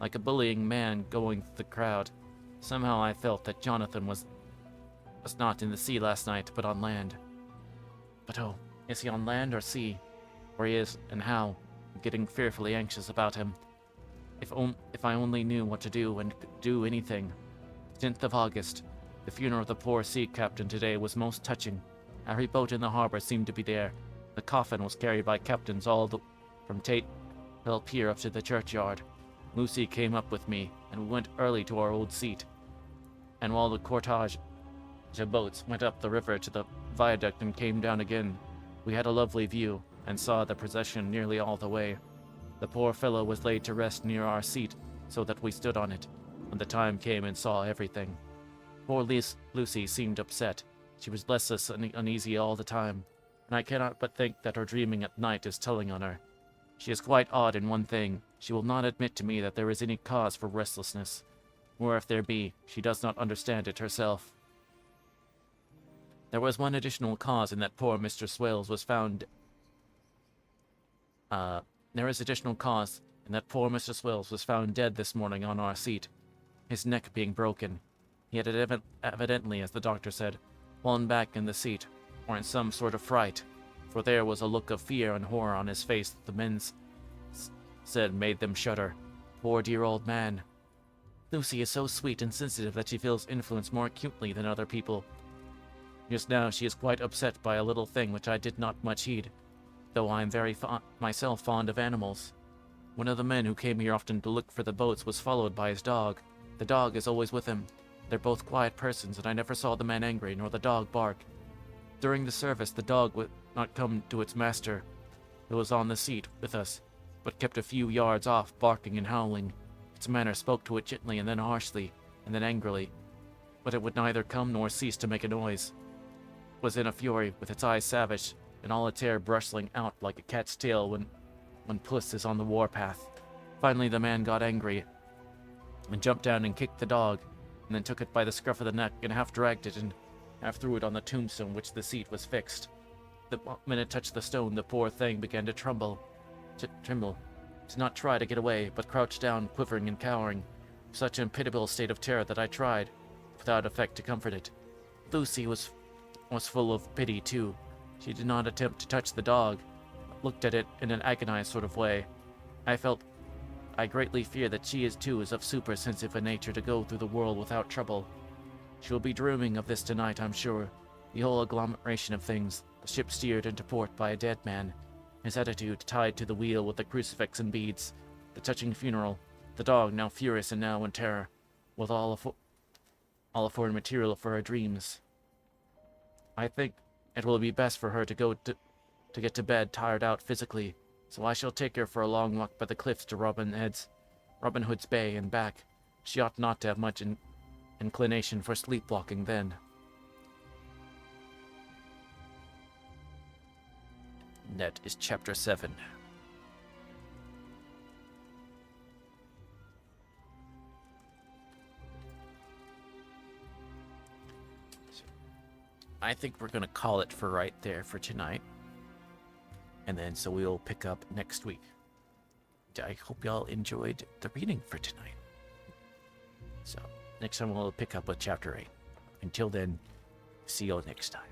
like a bullying man going through the crowd. Somehow I felt that Jonathan was not in the sea last night, but on land. But oh, is he on land or sea? Where he is, and how? I'm getting fearfully anxious about him. If I only knew what to do and could do anything. 10th of August. The funeral of the poor sea captain today was most touching. Every boat in the harbor seemed to be there. The coffin was carried by captains from Tate Hill Pier up to the churchyard. Lucy came up with me, and we went early to our old seat. And while the cortege of boats went up the river to the viaduct and came down again, we had a lovely view, and saw the procession nearly all the way. The poor fellow was laid to rest near our seat, so that we stood on it, when the time came and saw everything. Poor Lucy seemed upset. She was restless and uneasy all the time, and I cannot but think that her dreaming at night is telling on her. She is quite odd in one thing. She will not admit to me that there is any cause for restlessness, or if there be, she does not understand it herself. There was one additional cause in that poor Mr. Swales was found dead this morning on our seat, his neck being broken. He had evidently, as the doctor said, fallen back in the seat, or in some sort of fright, for there was a look of fear and horror on his face that the men said made them shudder. Poor dear old man. Lucy is so sweet and sensitive that she feels influence more acutely than other people. Just now she is quite upset by a little thing which I did not much heed, though I am very myself fond of animals. One of the men who came here often to look for the boats was followed by his dog. The dog is always with him. They're both quiet persons, and I never saw the man angry nor the dog bark. During the service, the dog would not come to its master. It was on the seat with us, but kept a few yards off, barking and howling. Its manner spoke to it gently and then harshly, and then angrily, but it would neither come nor cease to make a noise. It was in a fury, with its eyes savage, and all its hair bristling out like a cat's tail when puss is on the warpath. Finally, the man got angry and jumped down and kicked the dog, and then took it by the scruff of the neck and half dragged it and half threw it on the tombstone which the seat was fixed. The moment it touched the stone, the poor thing began to tremble. Did not try to get away, but crouched down, quivering and cowering, such an pitiable state of terror that I tried, without effect, to comfort it. Lucy was full of pity too. She did not attempt to touch the dog, but looked at it in an agonized sort of way. I greatly fear that she is of super-sensitive a nature to go through the world without trouble. She will be dreaming of this tonight, I'm sure. The whole agglomeration of things, the ship steered into port by a dead man, his attitude tied to the wheel with the crucifix and beads, the touching funeral, the dog now furious and now in terror, with all afforded material for her dreams. I think it will be best for her to get to bed tired out physically, so I shall take her for a long walk by the cliffs to Robin Hood's Bay and back. She ought not to have much inclination for sleepwalking then. That is chapter 7. I think we're going to call it for right there for tonight. And then so we'll pick up next week. I hope y'all enjoyed the reading for tonight. So next time we'll pick up with chapter 8. Until then, see y'all next time.